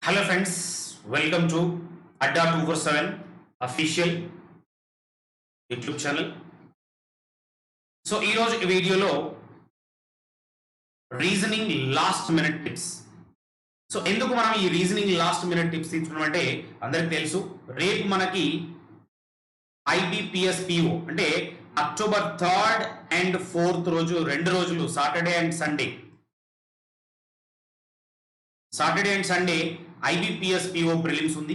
Hello friends, welcome to Adda 247 official YouTube channel. So ఈరోజు ఈ వీడియోలో reasoning last minute tips. So ఎందుకు మనం ఈ రీజనింగ్ లాస్ట్ మినిట్ టిప్స్ తీసుకున్నామంటే అందరికి తెలుసు, రేపు మనకి IBPS PO అంటే అక్టోబర్ 3rd and 4th రోజు 2 రోజులు Saturday and Sunday IBPS PO prelims ఉంది.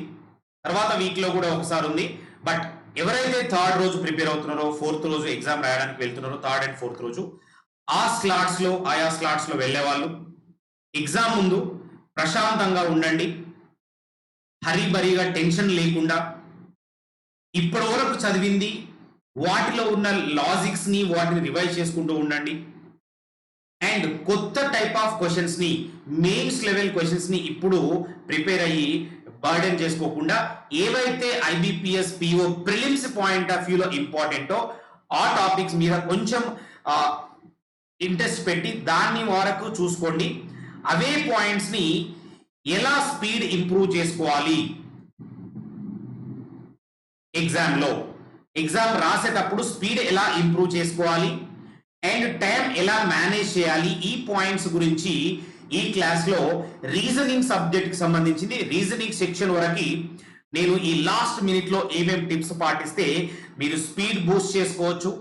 తర్వాత వీక్ లో కూడా ఒకసారి ఉంది. బట్ ఎవరైతే 3rd రోజు ప్రిపేర్ అవుతున్నారో 4th రోజు ఎగ్జామ్ రాయడానికి వెళ్తున్నారో 3rd and 4th రోజు ఆయా స్లాట్స్ లో వెళ్ళే వాళ్ళు ఎగ్జామ్ ముందు ప్రశాంతంగా ఉండండి. హరీబరీగా టెన్షన్ లేకుండా ఇప్పటి వరకు చదివింది వాటిలో ఉన్న లాజిక్స్ ని వాటిని రివైజ్ చేసుకుంటూ ఉండండి. అండ్ కొత్త టైప్ ఆఫ్ క్వశ్చన్స్ ని, మెయిన్స్ లెవెల్ క్వశ్చన్స్ ని ఇప్పుడు ప్రిపేర్ అయ్యి బర్డెన్ చేసుకోకుండా ఏవైతే IBPS PO prelims point of వ్యూలో ఇంపార్టెంటో ఆ టాపిక్స్ మీద కొంచెం ఇంట్రెస్ట్ పెట్టి దాన్ని వరకు చూసుకోండి. అవే పాయింట్స్ ని ఎలా స్పీడ్ ఇంప్రూవ్ చేసుకోవాలి, ఎగ్జామ్ రాసేటప్పుడు స్పీడ్ ఎలా ఇంప్రూవ్ చేసుకోవాలి అండ్ టైం ఎలా మేనేజ్ చేయాలి, ఈ పాయింట్స్ గురించి ఈ క్లాస్ లో రీజనింగ్ సబ్జెక్ట్ కి సంబంధించింది రీజనింగ్ సెక్షన్ వరకు నేను ఈ లాస్ట్ మినిట్ లో ఏమేమి టిప్స్ పాటిస్తే మీరు స్పీడ్ బూస్ట్ చేసుకోవచ్చు,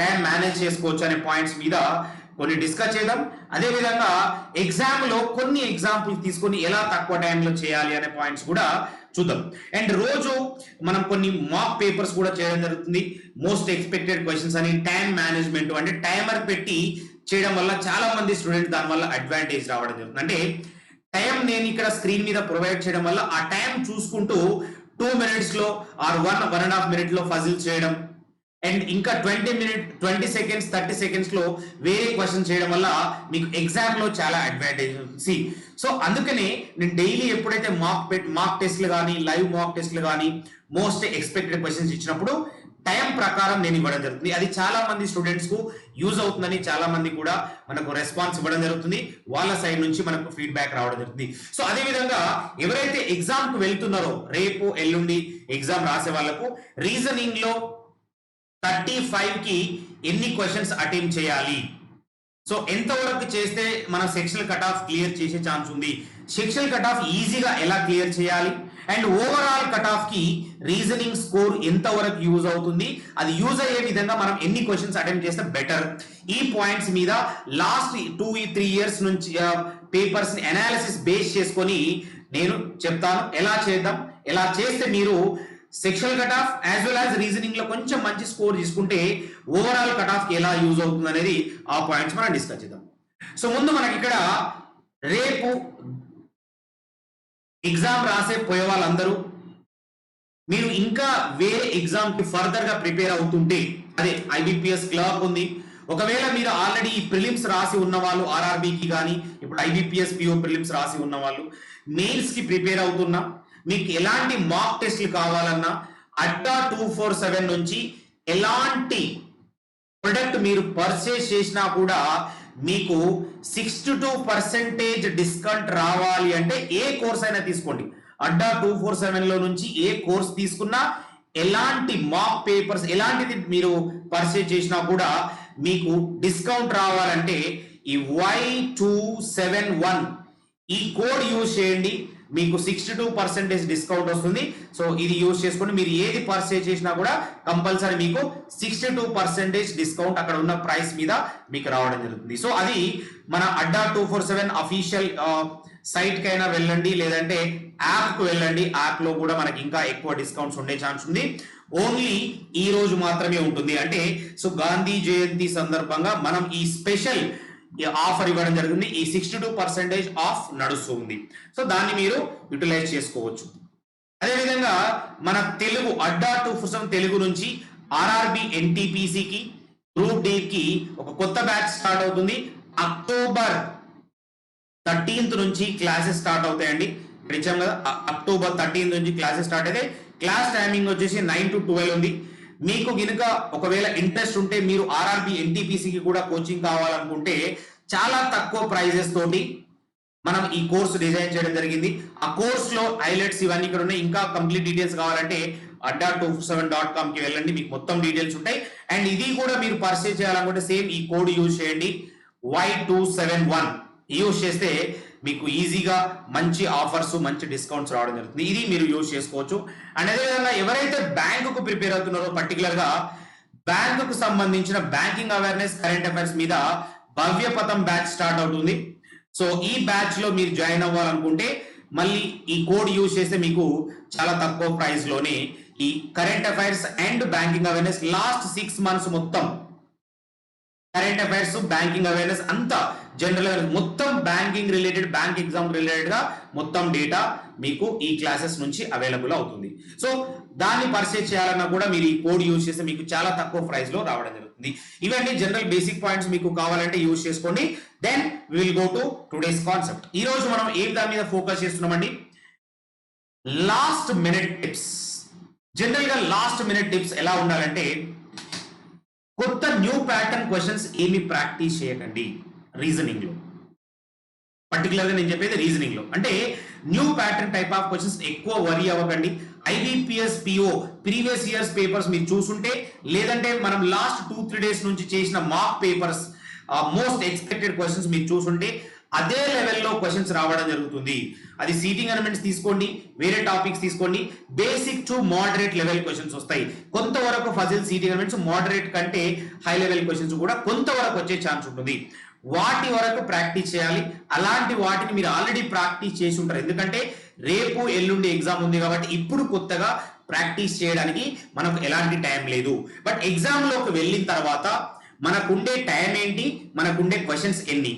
టైం మేనేజ్ చేసుకోవచ్చు అనే పాయింట్స్ మీద కొన్ని డిస్కస్ చేద్దాం. అదే విధంగా ఎగ్జామ్ లో కొన్ని ఎగ్జాంపుల్స్ తీసుకొని ఎలా తక్కువ టైంలో చేయాలి అనే పాయింట్స్ కూడా చూద్దాం. అండ్ రోజు మనం కొన్ని మాక్ పేపర్స్ కూడా చేయడం జరుగుతుంది. మోస్ట్ ఎక్స్పెక్టెడ్ క్వశ్చన్స్ అని, టైం మేనేజ్మెంట్ అంటే టైమర్ పెట్టి చేయడం వల్ల చాలా మంది స్టూడెంట్ దాని వల్ల అడ్వాంటేజ్ రావడం జరుగుతుంది. అంటే టైం నేను ఇక్కడ స్క్రీన్ మీద ప్రొవైడ్ చేయడం వల్ల ఆ టైం చూసుకుంటూ 2 minutes లో ఆర్ 1.5 minute లో ఫజిల్ చేయడం అండ్ ఇంకా 20 seconds 30 seconds లో వేరే క్వశ్చన్ చేయడం వల్ల మీకు ఎగ్జామ్ లో చాలా అడ్వాంటేజ్ ఉంది. సో అందుకనే నేను డైలీ ఎప్పుడైతే మాక్ టెస్ట్లు కానీ లైవ్ మాక్ టెస్ట్లు కానీ మోస్ట్ ఎక్స్పెక్టెడ్ క్వశ్చన్స్ ఇచ్చినప్పుడు టైం ప్రకారం నేను ఇవ్వడం జరుగుతుంది. అది చాలా మంది స్టూడెంట్స్ కు యూజ్ అవుతుందని చాలా మంది కూడా మనకు రెస్పాన్స్ ఇవ్వడం జరుగుతుంది. వాళ్ళ సైడ్ నుంచి మనకు ఫీడ్బ్యాక్ రావడం జరుగుతుంది. సో అదే విధంగా ఎవరైతే ఎగ్జామ్ కు వెళ్తున్నారో రేపు ఎల్లుండి ఎగ్జామ్ రాసే వాళ్ళకు రీజనింగ్ లో 35 కి ఎన్ని క్వశ్చన్స్ అటెంప్ట్ చేయాలి, సో ఎంతవరకు చేస్తే మన సెక్షనల్ కట్ ఆఫ్ క్లియర్ చేసే ఛాన్స్ ఉంది, సెక్షనల్ కట్ ఆఫ్ ఈజీగా ఎలా క్లియర్ చేయాలి అండ్ ఓవరాల్ కట్ ఆఫ్ కి రీజనింగ్ స్కోర్ ఎంత వరకు యూజ్ అవుతుంది, అది యూజ్ అయ్యే విధంగా మనం ఎన్ని క్వశ్చన్స్ అటెంప్ట్ చేస్తే బెటర్, ఈ పాయింట్స్ మీద లాస్ట్ 2-3 years నుంచి పేపర్స్ ని అనాలిసిస్ బేస్ చేసుకొని నేను చెప్తాను ఎలా చేద్దాం. ఎలా చేస్తే మీరు sectional cut off as well as reasoning లో కొంచెం మంచి స్కోర్ తీసుకుంటే ఓవరాల్ కట్ ఆఫ్ కి ఎలా యూజ్ అవుతుంది అనేది ఆ పాయింట్స్ మనం డిస్కస్ చేద్దాం. సో ముందు మనకి ఇక్కడ రేపు ఎగ్జామ్ రాసే పోయే వాళ్ళందరూ మీరు ఇంకా వేరే ఎగ్జామ్ కి ఫర్దర్ గా ప్రిపేర్ అవుతుంటే, అదే IBPS క్లర్క్ ఉంది, ఒకవేళ మీరు ఆల్రెడీ ఈ ప్రిలిమ్స్ రాసి ఉన్న వాళ్ళు RRBకి కానీ ఇప్పుడు IBPS PO ప్రిలిమ్స్ రాసి ఉన్న వాళ్ళు మెయిన్స్ కి ప్రిపేర్ అవుతున్నా, మీకు ఎలాంటి మాక్ టెస్ట్లు కావాలన్నా అడ్డా 247 నుంచి ఎలాంటి ప్రొడక్ట్ మీరు పర్చేస్ చేసినా కూడా మీకు 62% డిస్కౌంట్ రావాలి అంటే ఏ కోర్స్ అయినా తీసుకోండి. అడ్డా 247 లో నుంచి ఏ కోర్స్ తీసుకున్నా ఎలాంటి మాక్ పేపర్స్ ఎలాంటిది మీరు పర్చేస్ చేసినా కూడా మీకు డిస్కౌంట్ రావాలంటే ఈ Y271 ఈ కోడ్ యూజ్ చేయండి, మీకు 62% డిస్కౌంట్ వస్తుంది. సో ఇది యూజ్ చేసుకొని మీరు ఏది పర్చేజ్ చేసినా కూడా కంపల్సరీ మీకు 62% డిస్కౌంట్ అక్కడ ఉన్న ప్రైస్ మీద మీకు రావడం జరుగుతుంది. సో అది మన అడ్డా 247 అఫీషియల్ సైట్ కైనా వెళ్ళండి, లేదంటే యాప్ కు వెళ్ళండి. యాప్ లో కూడా మనకి ఇంకా ఎక్కువ డిస్కౌంట్స్ ఉండే ఛాన్స్ ఉంది. ఓన్లీ ఈ రోజు మాత్రమే ఉంటుంది. అంటే సో గాంధీ జయంతి సందర్భంగా మనం ఈ స్పెషల్ ఆఫర్ ఇవ్వడం జరిగింది. ఈ 62% ఆఫ్ నడుస్తుంది. సో దాన్ని మీరు యూటిలైజ్ చేసుకోవచ్చు. అదేవిధంగా మన తెలుగు అడ్డా 247 తెలుగు నుంచి RRB NTPC కి గ్రూప్ D కి ఒక కొత్త బ్యాచ్ స్టార్ట్ అవుతుంది. అక్టోబర్ 13th నుంచి క్లాసెస్ స్టార్ట్ అవుతాయండి. ఇచ్చాం కదా, అక్టోబర్ 13th నుంచి క్లాసెస్ స్టార్ట్ అయితే క్లాస్ టైమింగ్ వచ్చేసి 9 to 12 ఉంది. మీకు గినుక ఒకవేళ ఇంట్రెస్ట్ ఉంటే మీరు RRB NTPC కి కూడా కోచింగ్ కావాలనుకుంటే చాలా తక్కువ ప్రైజెస్ తోటి మనం ఈ కోర్సు డిజైన్ చేయడం జరిగింది. ఆ కోర్సులో హైలైట్స్ ఇవన్నీ ఇక్కడ ఉన్నాయి. ఇంకా కంప్లీట్ డీటెయిల్స్ కావాలంటే adda247.com కి వెళ్ళండి, మీకు మొత్తం డీటెయిల్స్ ఉంటాయి. అండ్ ఇది కూడా మీరు పర్చేజ్ చేయాలనుకుంటే సేమ్ ఈ కోడ్ యూజ్ చేయండి, Y271 యూజ్ చేస్తే మీకు ఈజీగా మంచి ఆఫర్స్ మంచి డిస్కౌంట్స్ రావడం జరుగుతుంది. ఇది మీరు యూజ్ చేసుకోవచ్చు. అండ్ అదేవిధంగా ఎవరైతే బ్యాంకుకు ప్రిపేర్ అవుతున్నారో పర్టికులర్ గా బ్యాంకుకు సంబంధించిన బ్యాంకింగ్ అవేర్నెస్ కరెంట్ అఫైర్స్ మీద భవ్యపథం బ్యాచ్ స్టార్ట్ అవుతుంది. సో ఈ బ్యాచ్ లో మీరు జాయిన్ అవ్వాలనుకుంటే మళ్ళీ ఈ కోడ్ యూజ్ చేస్తే మీకు చాలా తక్కువ ప్రైస్ లోనే ఈ current affairs and banking awareness last 6 months మొత్తం కరెంట్ అఫైర్స్ బ్యాంకింగ్ అవేర్నెస్ అంతా జనరల్ అవేర్నెస్ మొత్తం banking related bank exam related గా మొత్తం డేటా మీకు ఈ క్లాసెస్ నుంచి అవైలబుల్ అవుతుంది. సో దాన్ని పర్చేజ్ చేయాలన్నా కూడా మీరు ఈ కోడ్ యూజ్ చేస్తే మీకు చాలా తక్కువ ప్రైస్ లో రావడం జరుగుతుంది. ఇవన్నీ జనరల్ బేసిక్ పాయింట్స్ మీకు కావాలంటే యూజ్ చేసుకోండి. Then we will go to today's concept. ఈ రోజు మనం ఏం దాని మీద ఫోకస్ చేస్తున్నామండి, లాస్ట్ మినిట్ టిప్స్. జనరల్ గా లాస్ట్ మినిట్ టిప్స్ ఎలా ఉండాలంటే కొత్త న్యూ ప్యాటర్న్ క్వశ్చన్స్ ఏమి ప్రాక్టీస్ చేయకండి రీజనింగ్ లో. పర్టికులర్ గా నేను చెప్పేది రీజనింగ్ లో అంటే new pattern type of questions ఎక్కువ వరీ అవ్వకండి. IBPS PO previous years papers మీరు చూసుంటే, లేదంటే మనం లాస్ట్ 2-3 days నుంచి చేసిన mark papers most expected questions మీరు చూసుంటే అదే లెవెల్లో క్వశ్చన్స్ రావడం జరుగుతుంది. అది సీటింగ్ ఎలిమెంట్స్ తీసుకోండి, వేరే టాపిక్స్ తీసుకోండి, basic to moderate level questions వస్తాయి. కొంతవరకు ఫజిల్ సీటింగ్ ఎలిమెంట్స్ మోడరేట్ కంటే హై లెవెల్ క్వశ్చన్స్ కూడా కొంతవరకు వచ్చే ఛాన్స్ ఉంటుంది. వాటి వరకు ప్రాక్టీస్ చేయాలి. అలాంటి వాటిని మీరు ఆల్రెడీ ప్రాక్టీస్ చేసి ఉంటారు, ఎందుకంటే రేపు ఎల్లుండి ఎగ్జామ్ ఉంది కాబట్టి ఇప్పుడు కొత్తగా ప్రాక్టీస్ చేయడానికి మనకు ఎలాంటి టైం లేదు. బట్ ఎగ్జామ్ లోకి వెళ్ళిన తర్వాత మనకుండే టైం ఏంటి, మనకుండే క్వశ్చన్స్ ఎన్ని.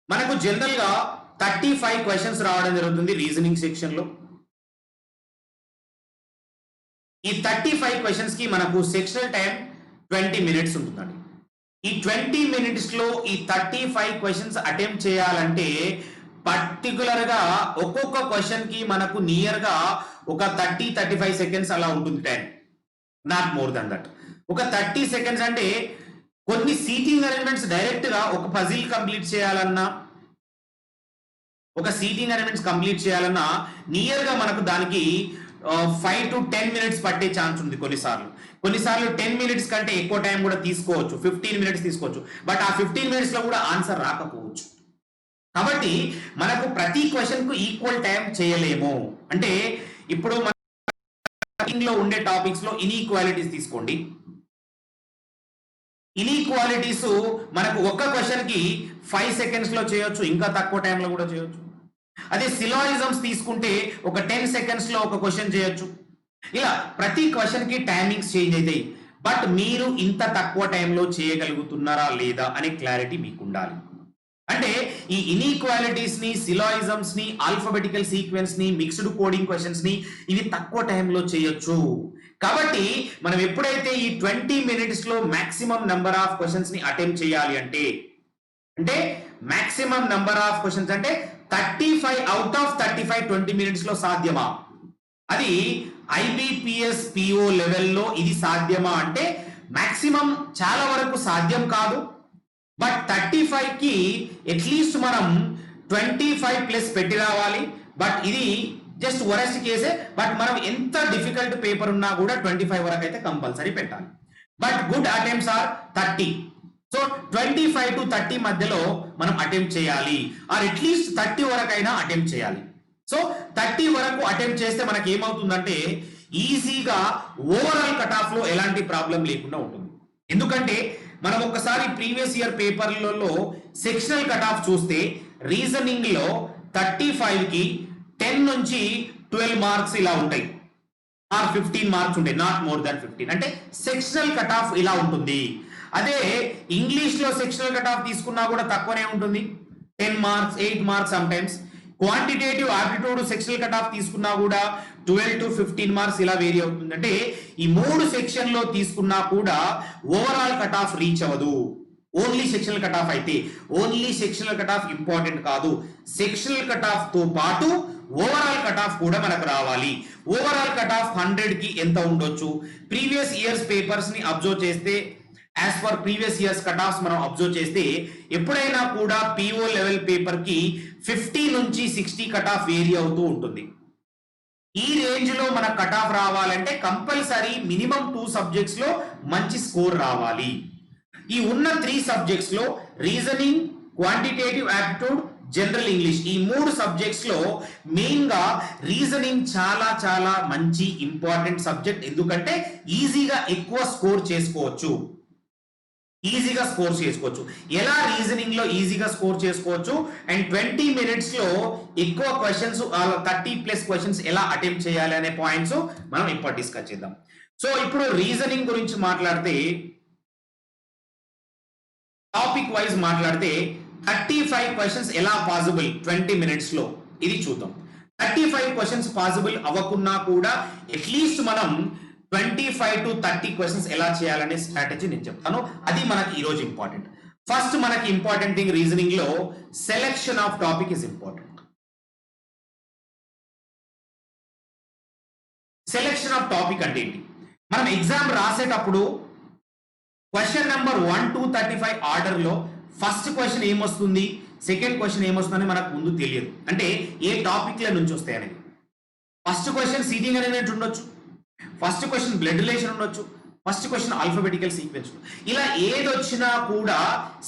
మనకు జనరల్ గా 35 క్వశ్చన్స్ రావడం జరుగుతుంది రీజనింగ్ సెక్షన్ లో. ఈ 35 క్వశ్చన్స్ కి మనకు సెక్షనల్ టైం 20 minutes ఉంటుందండి. ఈ 20 minutes లో ఈ 35 క్వశ్చన్స్ అటెంప్ట్ చేయాలంటే పర్టికులర్ గా ఒక్కొక్క క్వశ్చన్ కి మనకు నియర్ గా ఒక 30-35 seconds అలా ఉంటుంది time, not more than that. ఒక 30 seconds అంటే కొన్ని సీటింగ్ అరేంజ్మెంట్స్ డైరెక్ట్ గా ఒక పజిల్ కంప్లీట్ చేయాలన్నా, ఒక సీటింగ్ అరేంజ్మెంట్స్ కంప్లీట్ చేయాలన్నా నియర్ గా మనకు దానికి 5 to 10 minutes పట్టే ఛాన్స్ ఉంది. కొన్నిసార్లు 10 minutes కంటే ఎక్కువ టైం కూడా తీసుకోవచ్చు, 15 minutes తీసుకోవచ్చు. బట్ ఆ 15 minutes లో కూడా ఆన్సర్ రాకపోవచ్చు. కాబట్టి మనకు ప్రతి క్వశ్చన్ కు ఈక్వల్ టైం చేయలేము. అంటే ఇప్పుడు లో ఉండే టాపిక్స్ లో ఇన్ఈక్వాలిటీస్ తీసుకోండి. ఇన్ఈక్వాలిటీస్ మనకు ఒక్క క్వశ్చన్ కి 5 seconds లో చేయొచ్చు, ఇంకా తక్కువ టైంలో కూడా చేయొచ్చు. అదే సిలాజిజమ్స్ తీసుకుంటే ఒక 10 seconds లో ఒక క్వశ్చన్ చేయొచ్చు. ఇలా ప్రతి క్వశ్చన్ కి టైమింగ్స్ చేంజ్ అవుతాయి. బట్ మీరు ఇంత తక్కువ టైంలో చేయగలుగుతున్నారా లేదా అనే క్లారిటీ మీకు ఉండాలి. అంటే ఈ ఇన్ఈక్వాలిటీస్ ని, సిలాజిజమ్స్ ని, ఆల్ఫాబెటికల్ సీక్వెన్స్ ని, మిక్స్డ్ కోడింగ్ క్వశ్చన్స్ ని ఇవి తక్కువ టైంలో చేయొచ్చు. కాబట్టి మనం ఎప్పుడైతే ఈ 20 minutes లో మాక్సిమం నెంబర్ ఆఫ్ క్వశ్చన్స్ ని అటెంప్ట్ చేయాలి అంటే మాక్సిమం నెంబర్ ఆఫ్ క్వశ్చన్స్ అంటే 35 out of 35 20 minutes లో సాధ్యమా? అది ఐబిపిఎస్ పిఓ లెవెల్లో ఇది సాధ్యమా అంటే మాక్సిమం చాలా వరకు సాధ్యం కాదు. బట్ 35 కి అట్లీస్ట్ మనం 25+ పెట్టి రావాలి. బట్ ఇది జస్ట్ వరస్ట్ కేసే. బట్ మనం ఎంత డిఫికల్ట్ పేపర్ ఉన్నా కూడా 25 వరకు అయితే కంపల్సరీ పెట్టాలి. But good attempts are 30. So 25 to 30 మధ్యలో మనం అటెంప్ట్ చేయాలి, ఆర్ అట్లీస్ట్ 30 వరకు అయినా అటెంప్ట్ చేయాలి. సో 30 వరకు అటెంప్ట్ చేస్తే మనకి ఏమవుతుందంటే ఈజీగా ఓవరాల్ కట్ ఆఫ్ లో ఎలాంటి ప్రాబ్లం లేకుండా ఉంటుంది. ఎందుకంటే మనం ఒకసారి ప్రీవియస్ ఇయర్ పేపర్లలో సెక్షనల్ కట్ ఆఫ్ చూస్తే రీజనింగ్ లో 35 కి 10 నుంచి 12 marks ఇలా ఉంటాయి, ఆర్ 15 marks ఉంటాయి, నాట్ మోర్ దాన్ 15. అంటే సెక్షనల్ కట్ ఆఫ్ ఇలా ఉంటుంది. అదే ఇంగ్లీష్ లో సెక్షనల్ కట్ ఆఫ్ తీసుకున్నా కూడా తక్కువనే ఉంటుంది, 10 marks, 8 marks some times. Quantitative aptitude sectional cut off తీసుకున్నా కూడా 12 to 15 marks ఇలా వేరీ అవుతుంది. అంటే ఈ 3 సెక్షన్ లో తీసుకున్నా కూడా ఓవరాల్ కట్ ఆఫ్ రీచ్ అవ్వదు. ఓన్లీ సెక్షనల్ కట్ ఆఫ్ అయితే only sectional cut off important కాదు, సెక్షనల్ కట్ ఆఫ్ తో పాటు ఓవరాల్ కట్ ఆఫ్ కూడా మనకు రావాలి. ఓవరాల్ కట్ ఆఫ్ 100 కి ఎంత ఉండొచ్చు? ప్రీవియస్ ఇయర్స్ పేపర్స్ ని అబ్జర్వ్ చేస్తే as for previous years cut offs మనం అబ్జర్వ్ చేస్తే ఎప్పుడైనా కూడా పిఓ లెవెల్ పేపర్ కి 50 నుంచి 60 కట్ ఆఫ్ వేరీ అవుతూ ఉంటుంది. ఈ రేంజ్ లో మన కట్ ఆఫ్ రావాలంటే కంపల్సరీ మినిమం 2 సబ్జెక్ట్స్ లో మంచి స్కోర్ రావాలి. ఈ ఉన్న 3 సబ్జెక్ట్స్ లో reasoning, quantitative aptitude, general English, ఈ 3 సబ్జెక్ట్స్ లో మెయిన్ గా రీజనింగ్ చాలా చాలా మంచి ఇంపార్టెంట్ సబ్జెక్ట్. ఎందుకంటే ఈజీగా ఎక్కువ స్కోర్ చేసుకోవచ్చు. ఎలా రీజనింగ్ లో ఈజీగా స్కోర్ చేసుకోవచ్చు అండ్ 20 మినిట్స్ లో ఎక్కువ క్వశ్చన్స్ 30+ క్వశ్చన్స్ ఎలా అటెంప్ట్ చేయాలి అనే పాయింట్స్ మనం ఇప్పుడు డిస్కస్ చేద్దాం. సో ఇప్పుడు రీజనింగ్ గురించి మాట్లాడితే, టాపిక్ వైజ్ మాట్లాడితే 35 క్వశ్చన్స్ ఎలా పాసిబుల్ 20 మినిట్స్ లో, ఇది చూద్దాం. 35 క్వశ్చన్స్ పాసిబుల్ అవ్వకున్నా కూడా అట్లీస్ట్ మనం 25 to 30 క్వశ్చన్స్ ఎలా చేయాలనే స్ట్రాటజీ నేను చెప్తాను. అది మనకి ఈ రోజు ఇంపార్టెంట్. ఫస్ట్ మనకి ఇంపార్టెంట్ థింగ్ రీజనింగ్ లో selection of topic is important. Selection of topic అంటే ఏంటి? మనం ఎగ్జామ్ రాసేటప్పుడు క్వశ్చన్ నెంబర్ 1 to 35 ఆర్డర్ లో ఫస్ట్ క్వశ్చన్ ఏమొస్తుంది, సెకండ్ క్వశ్చన్ ఏమొస్తుందని మనకు ముందు తెలియదు. అంటే ఏ టాపిక్ల నుంచి వస్తాయి అనేది. ఫస్ట్ క్వశ్చన్ సీటింగ్ అరేంజ్మెంట్ ఉండొచ్చు, ఫస్ట్ క్వశ్చన్ బ్లడ్ రిలేషన్ ఉండొచ్చు, ఫస్ట్ క్వశ్చన్ ఆల్ఫాబెటికల్ సీక్వెన్స్. ఇలా ఏది వచ్చినా కూడా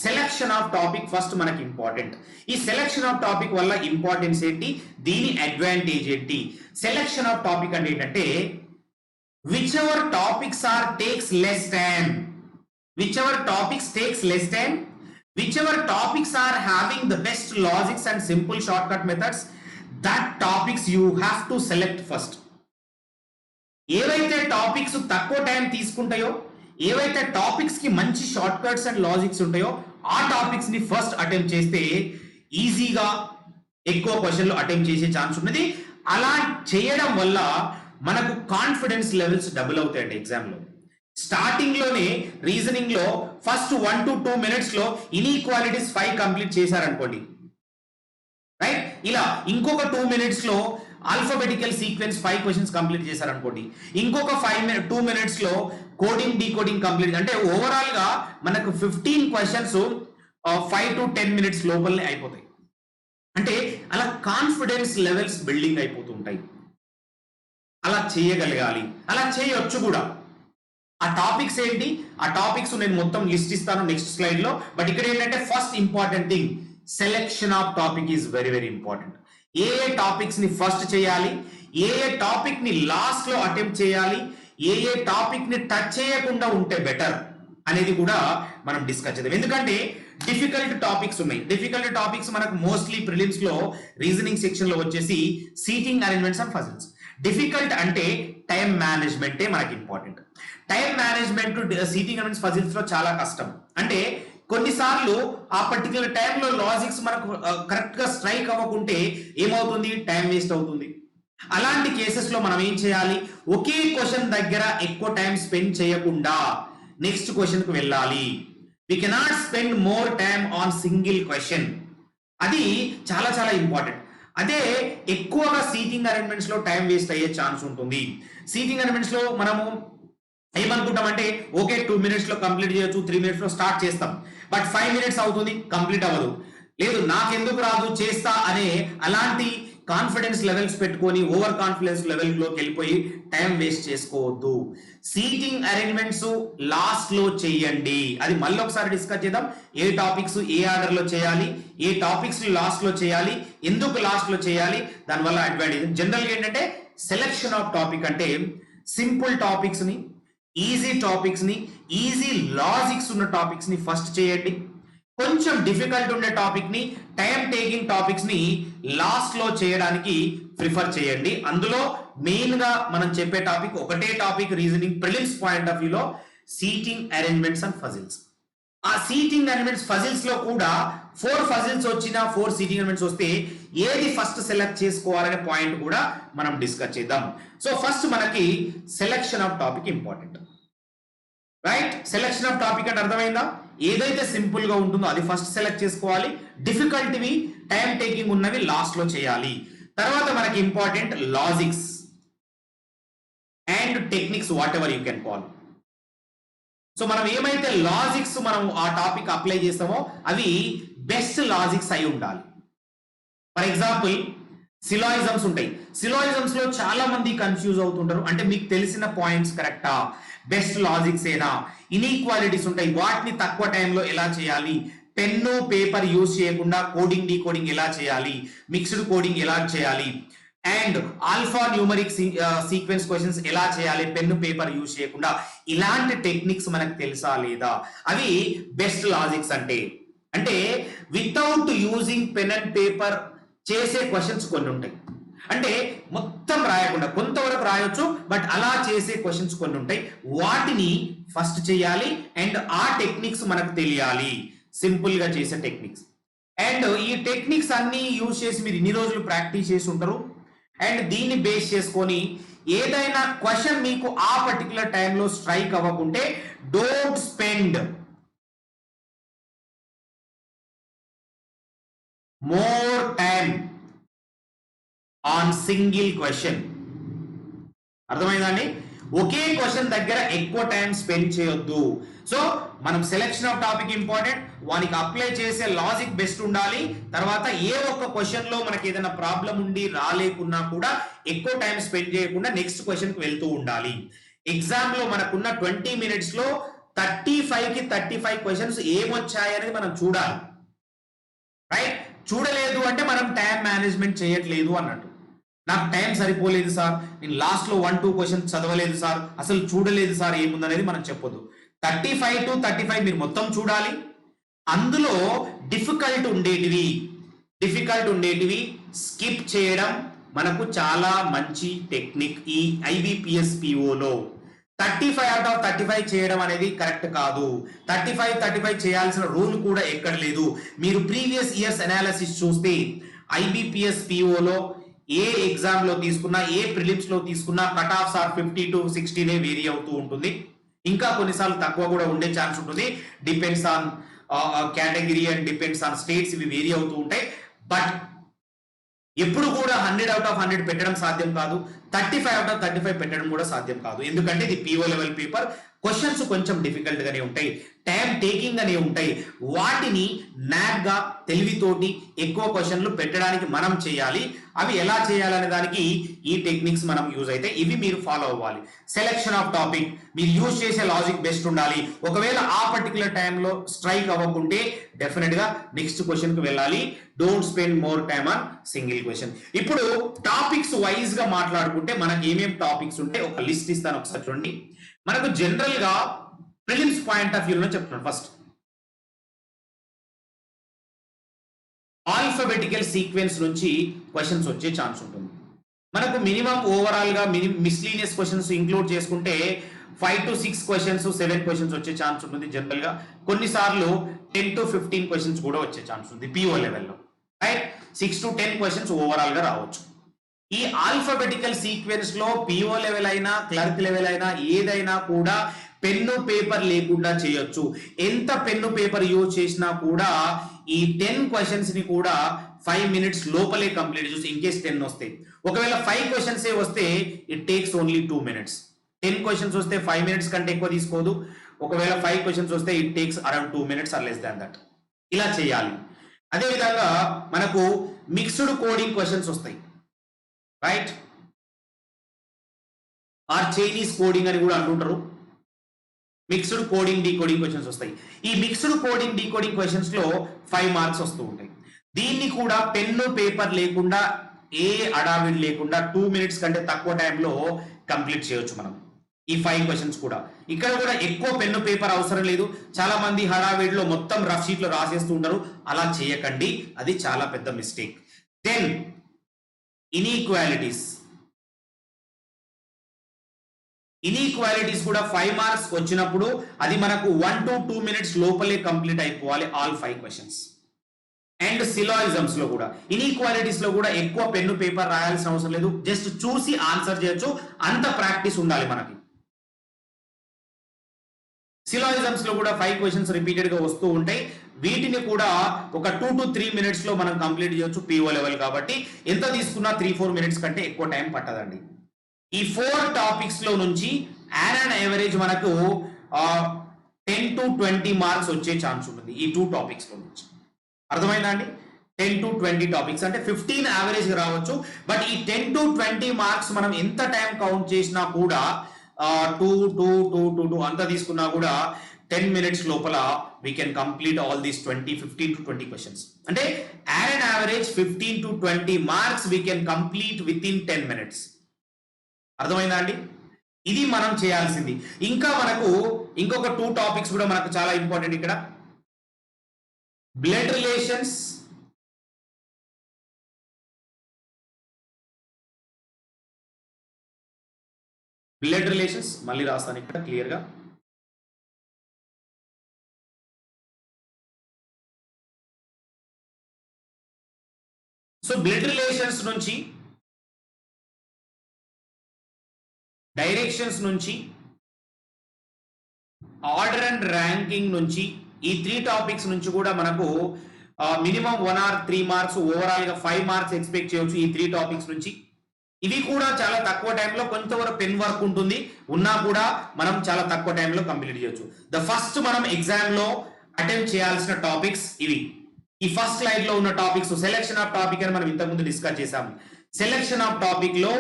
సెలెక్షన్ ఆఫ్ టాపిక్ ఫస్ట్ మనకి ఇంపార్టెంట్. ఈ సెలెక్షన్ ఆఫ్ టాపిక్ వల్ల ఇంపార్టెన్స్ ఏంటి, దీని అడ్వాంటేజ్ ఏంటి? సెలెక్షన్ ఆఫ్ టాపిక్ అంటే ఏంటంటే whichever topics takes less time, whichever topics are having the best logics and simple shortcut methods, that topics you have to select first. ఏవైతే topics తక్కువ time తీసుకుంటాయో, ఏవైతే topics కి మంచి షార్ట్ కట్స్ అండ్ లాజిక్స్ ఉంటాయో ఆ topics ని first attempt చేస్తే ఈజీగా ఎక్కువ క్వశ్చన్లు అటెంప్ట్ చేసే ఛాన్స్ ఉన్నది. అలా చేయడం వల్ల మనకు కాన్ఫిడెన్స్ లెవెల్స్ డబుల్ అవుతాయండి ఎగ్జామ్ లో. స్టార్టింగ్ లోనే రీజనింగ్ లో ఫస్ట్ 1 to 2 మినిట్స్ లో ఇన్ఈక్వాలిటీస్ 5 కంప్లీట్ చేశారనుకోండి, రైట్? ఇలా ఇంకొక 2 మినిట్స్ లో ఆల్ఫాబెటికల్ సీక్వెన్స్ 5 క్వశ్చన్స్ కంప్లీట్ చేశారనుకోండి, ఇంకొక 2 మినిట్స్ లో కోడింగ్ డీకోడింగ్ కంప్లీట్, అంటే ఓవరాల్ గా మనకు 15 క్వశ్చన్స్ 5 to 10 మినిట్స్ లోపలనే అయిపోతాయి. అంటే అలా కాన్ఫిడెన్స్ లెవెల్స్ బిల్డింగ్ అయిపోతూ ఉంటాయి. అలా చేయగలగాలి, అలా చేయొచ్చు కూడా. ఆ టాపిక్స్ ఏంటి, ఆ టాపిక్స్ నేను మొత్తం లిస్ట్ ఇస్తాను నెక్స్ట్ స్లైడ్ లో. బట్ ఇక్కడ ఏంటంటే first important thing selection of topic is very very important. A A topics ని ఫస్ట్ చేయాలి, ఏ ఏ టాపిక్ ని లాస్ట్ లో అటెంప్ట్ చేయాలి, ఏ ఏ టాపిక్ ని టచ్ చేయకుండా ఉంటే బెటర్ అనేది కూడా మనం డిస్కస్ చేద్దాం. ఎందుకంటే డిఫికల్ట్ టాపిక్స్ ఉన్నాయి. డిఫికల్ట్ టాపిక్స్ మనకు మోస్ట్లీ ప్రిలిమ్స్ లో రీజనింగ్ సెక్షన్ లో వచ్చేసి seating arrangements and puzzles. Difficult అంటే టైం మేనేజ్మెంటే మనకి important. Time management seating arrangements puzzles లో చాలా కష్టం. అంటే కొన్నిసార్లు ఆ పర్టికులర్ టైంలో లాజిక్స్ మనకు కరెక్ట్ గా స్ట్రైక్ అవ్వకుంటే ఏమవుతుంది, టైం వేస్ట్ అవుతుంది. అలాంటి కేసెస్ లో మనం ఏం చేయాలి, ఒకే క్వశ్చన్ దగ్గర ఎక్కువ టైం స్పెండ్ చేయకుండా నెక్స్ట్ క్వశ్చన్ కు వెళ్ళాలి. We cannot spend more time on single question. అది చాలా చాలా ఇంపార్టెంట్. అదే ఎక్కువగా సీటింగ్ అరేంజ్మెంట్స్ లో టైం వేస్ట్ అయ్యే ఛాన్స్ ఉంటుంది. సీటింగ్ అరేంజ్మెంట్స్ లో మనము ఏమనుకుంటామంటే ఓకే 2 మినిట్స్ లో కంప్లీట్ చేయొచ్చు, 3 మినిట్స్ లో స్టార్ట్ చేస్తాం. బట్ 5 మినిట్స్ అవుతుంది, కంప్లీట్ అవ్వదు. లేదు నాకెందుకు రాదు చేస్తా అనే అలాంటి కాన్ఫిడెన్స్ లెవెల్స్ పెట్టుకొని ఓవర్ కాన్ఫిడెన్స్ లెవెల్ లోకి వెళ్ళిపోయి టైం వేస్ట్ చేసుకోవద్దు. సీటింగ్ అరేంజ్మెంట్స్ లాస్ట్ లో చేయండి. అది మళ్ళీ ఒకసారి డిస్కస్ చేద్దాం. ఏ టాపిక్స్ ఏ ఆర్డర్ లో చేయాలి, ఏ టాపిక్స్ లాస్ట్ లో చేయాలి, ఎందుకు లాస్ట్ లో చేయాలి, దానివల్ల అడ్వాంటేజ్. జనరల్ గా ఏంటంటే సెలెక్షన్ ఆఫ్ టాపిక్ అంటే సింపుల్ టాపిక్స్ ని, ఈజీ టాపిక్స్ ని, ఈజీ లాజిక్స్ ఉన్న టాపిక్స్ ని ఫస్ట్ చేయండి. కొంచెం డిఫికల్ట్ ఉండే టాపిక్ ని, టైం టేకింగ్ టాపిక్స్ ని లాస్ట్ లో చేయడానికి ప్రిఫర్ చేయండి. అందులో మెయిన్ గా మనం చెప్పే టాపిక్ ఒకటే topic reasoning prelims point of వ్యూలో సీటింగ్ అరేంజ్మెంట్స్ అండ్ ఫజిల్స్. ఆ సీటింగ్ అరేంజ్మెంట్స్ ఫజిల్స్ లో కూడా 4 ఫజిల్స్ వచ్చినా 4 సీటింగ్ అరేంజ్మెంట్స్ వస్తే ఏది ఫస్ట్ సెలెక్ట్ చేసుకోవాలనే పాయింట్ కూడా మనం డిస్కస్ చేద్దాం. సో ఫస్ట్ మనకి selection of topic important, right? Selection of topic అంటే అర్థమైందా? ఏదైతే సింపుల్ గా ఉంటుందో అది ఫస్ట్ సెలెక్ట్ చేసుకోవాలి. డిఫికల్ట్వి టైం టేకింగ్ ఉన్నవి లాస్ట్ లో చేయాలి. తర్వాత మనకి important logics and techniques, what ever you can call. So మనం ఏమైతే లాజిక్స్ మనం ఆ టాపిక్ అప్లై చేస్తామో అవి బెస్ట్ లాజిక్స్ అయి ఉండాలి. ఫర్ ఎగ్జాంపుల్ సిలాయిజమ్స్ ఉంటాయి. సిలాయిజమ్స్ లో చాలా మంది కన్ఫ్యూజ్ అవుతుంటారు. అంటే మీకు తెలిసిన పాయింట్స్ కరెక్టా, బెస్ట్ లాజిక్స్ ఏనా, ఇన్ఈక్వాలిటీస్ ఉంటాయి, వాటిని తక్కువ టైంలో ఎలా చేయాలి, పెన్ను పేపర్ యూజ్ చేయకుండా కోడింగ్ డీకోడింగ్ ఎలా చేయాలి, మిక్స్డ్ కోడింగ్ ఎలా చేయాలి, and alpha numeric sequence questions ఎలా చేయాలి పెన్ను పేపర్ యూజ్ చేయకుండా, ఇలాంటి టెక్నిక్స్ మనకు తెలుసా లేదా, అవి బెస్ట్ లాజిక్స్ అంటే. అంటే without using pen and paper చేసే క్వశ్చన్స్ కొన్ని ఉంటాయి. అంటే మొత్తం రాయకుండా కొంతవరకు రాయొచ్చు, బట్ అలా చేసే క్వశ్చన్స్ కొన్ని ఉంటాయి. వాటిని ఫస్ట్ చేయాలి అండ్ ఆ టెక్నిక్స్ మనకు తెలియాలి, సింపుల్ గా చేసే టెక్నిక్స్. అండ్ ఈ టెక్నిక్స్ అన్ని యూజ్ చేసి మీరు ఇన్ని రోజులు ప్రాక్టీస్ చేసి ఉంటారు. అండ్ దీన్ని బేస్ చేసుకొని ఏదైనా క్వశ్చన్ మీకు ఆ పర్టికులర్ టైంలో స్ట్రైక్ అవ్వకుంటే don't spend more time on single question. అర్థమైందండి? ఒకే క్వశ్చన్ దగ్గర ఎక్కువ టైం స్పెండ్ చేయొద్దు. సో మనం సెలెక్షన్ ఆఫ్ టాపిక్ ఇంపార్టెంట్, వానికి అప్లై చేసే లాజిక్ బెస్ట్ ఉండాలి. తర్వాత ఏ ఒక్క క్వశ్చన్ లో మనకి ఏదైనా ప్రాబ్లం ఉండి రాలేకున్నా కూడా ఎక్కువ టైం స్పెండ్ చేయకుండా నెక్స్ట్ క్వశ్చన్ కి వెళ్తూ ఉండాలి. ఎగ్జామ్ లో మనకున్న 20 minutes లో 35 క్వశ్చన్స్ ఏమొచ్చాయనేది మనం చూడాలి. రైట్? చూడలేదు అంటే మనం టైం మేనేజ్మెంట్ చేయట్లేదు అన్నట్టు. నాకు టైం సరిపోలేదు సార్, నేను లాస్ట్ లో 1-2 క్వశ్చన్స్ చదవలేదు సార్, అసలు చూడలేదు సార్ ఏముందనేది మనం చెప్పొద్దు. 35 to 35 మీరు మొత్తం చూడాలి. అందులో డిఫికల్ట్ ఉండేటివి స్కిప్ చేయడం మనకు చాలా మంచి టెక్నిక్. ఈ IBPS POలో 35 out of 35 చేయడం అనేది కరెక్ట్ కాదు. 35 చేయాల్సిన రూల్ కూడా ఎక్కడ లేదు. మీరు ప్రీవియస్ ఇయర్స్ అనాలిసిస్ చూస్తే IBPS POలో ఏ ఎగ్జామ్ లో తీసుకున్నా, ఏ ప్రిలిమ్స్ లో తీసుకున్నా cut offs are 50 to 60 vary అవుతూ ఉంటుంది. ఇంకా కొన్నిసార్లు తక్కువ కూడా ఉండే ఛాన్స్ ఉంటుంది. Depends on category and depends on states, ఇవి వేరీ అవుతూ ఉంటాయి. బట్ ఎప్పుడు కూడా 100 out of 100 పెట్టడం సాధ్యం కాదు. 35 out of 35 పెట్టడం కూడా సాధ్యం కాదు. ఎందుకంటే ఇది PO లెవెల్ పేపర్, క్వశ్చన్స్ కొంచెం డిఫికల్ట్ గానే ఉంటాయి, టైం టేకింగ్ గానే ఉంటాయి. వాటిని నాగ్ గా తెలివితోటి ఎక్కువ క్వశ్చన్లు పెట్టడానికి మనం చేయాలి. అవి ఎలా చేయాలనే దానికి ఈ టెక్నిక్స్ మనం యూజ్ అయితే ఇవి మీరు ఫాలో అవ్వాలి. సెలెక్షన్ ఆఫ్ టాపిక్, మీరు యూజ్ చేసే లాజిక్ బెస్ట్ ఉండాలి. ఒకవేళ ఆ పర్టికులర్ టైంలో స్ట్రైక్ అవ్వకుంటే డెఫినెట్ గా నెక్స్ట్ క్వశ్చన్ కి వెళ్ళాలి. Don't spend more time on single question. ఇప్పుడు టాపిక్స్ వైజ్ గా మాట్లాడుకుంటే మనకి ఏమేమి టాపిక్స్ ఉంటే ఒక లిస్ట్ ఇస్తాను, ఒకసారి చూడండి. మనకు జనరల్ గా ప్రిలిమ్స్ పాయింట్ ఆఫ్ వ్యూలో చెప్తున్నాను. ఫస్ట్ ఆల్ఫాబెటికల్ సీక్వెన్స్ నుంచి క్వశ్చన్స్ వచ్చే ఛాన్స్ ఉంటుంది. మనకు మినిమం ఓవరాల్ గా మిస్లీనియస్ క్వశ్చన్స్ ఇంక్లూడ్ చేసుకుంటే 5 to 6 క్వశ్చన్స్, 7 క్వశ్చన్స్ వచ్చే ఛాన్స్ ఉంటుంది జనరల్ గా. కొన్నిసార్లు 10 to 15 క్వశ్చన్స్ కూడా వచ్చే ఛాన్స్ ఉంది PO లెవెల్లో. రైట్? 6 to 10 క్వశ్చన్స్ ఓవరాల్ గా రావచ్చు. ఈ ఆల్ఫాబెటికల్ సీక్వెన్స్ లో PO లెవెల్ అయినా క్లర్క్ లెవెల్ అయినా ఏదైనా కూడా పెన్ను పేపర్ లేకుండా చేయొచ్చు. ఎంత పెన్ను పేపర్ యూజ్ చేసినా కూడా ఈ 10 క్వశ్చన్స్ ని కూడా 5 minutes లోపలే కంప్లీట్ చేసి, ఇన్ కేస్ 10 వస్తాయి. ఒకవేళ 5 క్వశ్చన్స్ వస్తే it takes only 2 minutes. 10 questions వస్తే 5 minutes కంటే ఎక్కువ తీసుకోదు. ఒకవేళ 5 క్వశ్చన్స్ వస్తే it takes around 2 minutes or less than that. ఇలా చేయాలి. అదే విధంగా మనకు మిక్స్డ్ కోడింగ్ క్వశ్చన్స్ వస్తాయి. రైట్? ఆర్ చైనీస్ కోడింగ్ అని కూడా అంటుంటారు. మిక్స్డ్ కోడింగ్ డీకోడింగ్ క్వశ్చన్స్ వస్తాయి. ఈ మిక్స్డ్ కోడింగ్ డీకోడింగ్ క్వశ్చన్స్ లో 5 marks వస్తూ ఉంటాయి. దీన్ని కూడా పెన్ను పేపర్ లేకుండా, ఏ అడావిడి లేకుండా 2 minutes కంటే తక్కువ టైంలో కంప్లీట్ చేయొచ్చు మనం ఈ 5 క్వశ్చన్స్ కూడా. ఇక్కడ కూడా ఎక్కువ పెన్ను పేపర్ అవసరం లేదు. చాలా మంది హడావిడిలో మొత్తం రఫ్ షీట్ లో రాసేస్తూ ఉంటారు. అలా చేయకండి, అది చాలా పెద్ద మిస్టేక్. దెన్ ఇన్ఈక్వాలిటీస్ కూడా 5 marks వచ్చినప్పుడు అది మనకు 1 to 2 minutes లోపలే కంప్లీట్ అయిపోవాలి ఆల్ 5 క్వశ్చన్స్. అండ్ సిలాయిజమ్స్ లో కూడా, ఇన్ఈక్వాలిటీస్ లో కూడా ఎక్కువ పెన్ను పేపర్ రాయాల్సిన అవసరం లేదు, జస్ట్ చూసి ఆన్సర్ చేయొచ్చు. అంత ప్రాక్టీస్ ఉండాలి మనకి. సిలాయిజమ్స్ లో కూడా 5 క్వశ్చన్స్ రిపీటెడ్ గా వస్తూ ఉంటాయి. వీటిని కూడా ఒక 2 to 3 minutes లో మనం కంప్లీట్ చేయొచ్చు PO లెవెల్ కాబట్టి. ఎంత తీసుకున్నా 3-4 minutes కంటే ఎక్కువ టైం పట్టదండి. ఈ 4 టాపిక్స్ లో నుంచి యాన్ యావరేజ్ మనకు 10 to 20 మార్క్స్ వచ్చే ఛాన్స్ ఉంటుంది ఈ 2 టాపిక్స్ లో నుంచి. అర్థమైందా అండి? 10 to 20 టాపిక్స్ అంటే 15 యావరేజ్ రావచ్చు. బట్ ఈ 10 to 20 మార్క్స్ మనం ఎంత టైం కౌంట్ చేసినా కూడా 2 అంతా తీసుకున్నా కూడా 10 minutes లోపల we can complete all these 15 to 20 questions. అంటే at an average 15 to 20 marks we can complete within 10 minutes. అర్థమైందా అండి? ఇది మనం చేయాల్సింది. ఇంకా మనకు ఇంకొక 2 టాపిక్స్ కూడా మనకు చాలా ఇంపార్టెంట్ ఇక్కడ. బ్లడ్ రిలేషన్స్ మళ్ళీ రాస్తాను ఇక్కడ క్లియర్ గా. సో బ్లడ్ రిలేషన్స్ నుంచి, డైరెక్షన్స్ నుంచి, ఆర్డర్ అండ్ ర్యాంకింగ్ నుంచి, ఈ 3 టాపిక్స్ నుంచి కూడా మనకు మినిమం 1 or 3 మార్క్స్, ఓవరాల్ గా 5 మార్క్స్ ఎక్స్పెక్ట్ చేయొచ్చు ఈ 3 టాపిక్స్ నుంచి. ఇవి కూడా చాలా తక్కువ టైంలో, కొంతవరకు పెన్ వర్క్ ఉంటుంది ఉన్నా కూడా మనం చాలా తక్కువ టైంలో కంప్లీట్ చేయొచ్చు. ద ఫస్ట్ మనం ఎగ్జామ్ లో అటెంప్ట్ చేయాల్సిన టాపిక్స్ ఇవి. ఈ ఫస్ట్ స్లైడ్ లో ఉన్న టాపిక్స్ సెలెక్షన్ ఆఫ్ టాపిక్ అని మనం ఇంతకుముందు డిస్కస్ చేసాము. సెలెక్షన్ ఆఫ్ టాపిక్ లో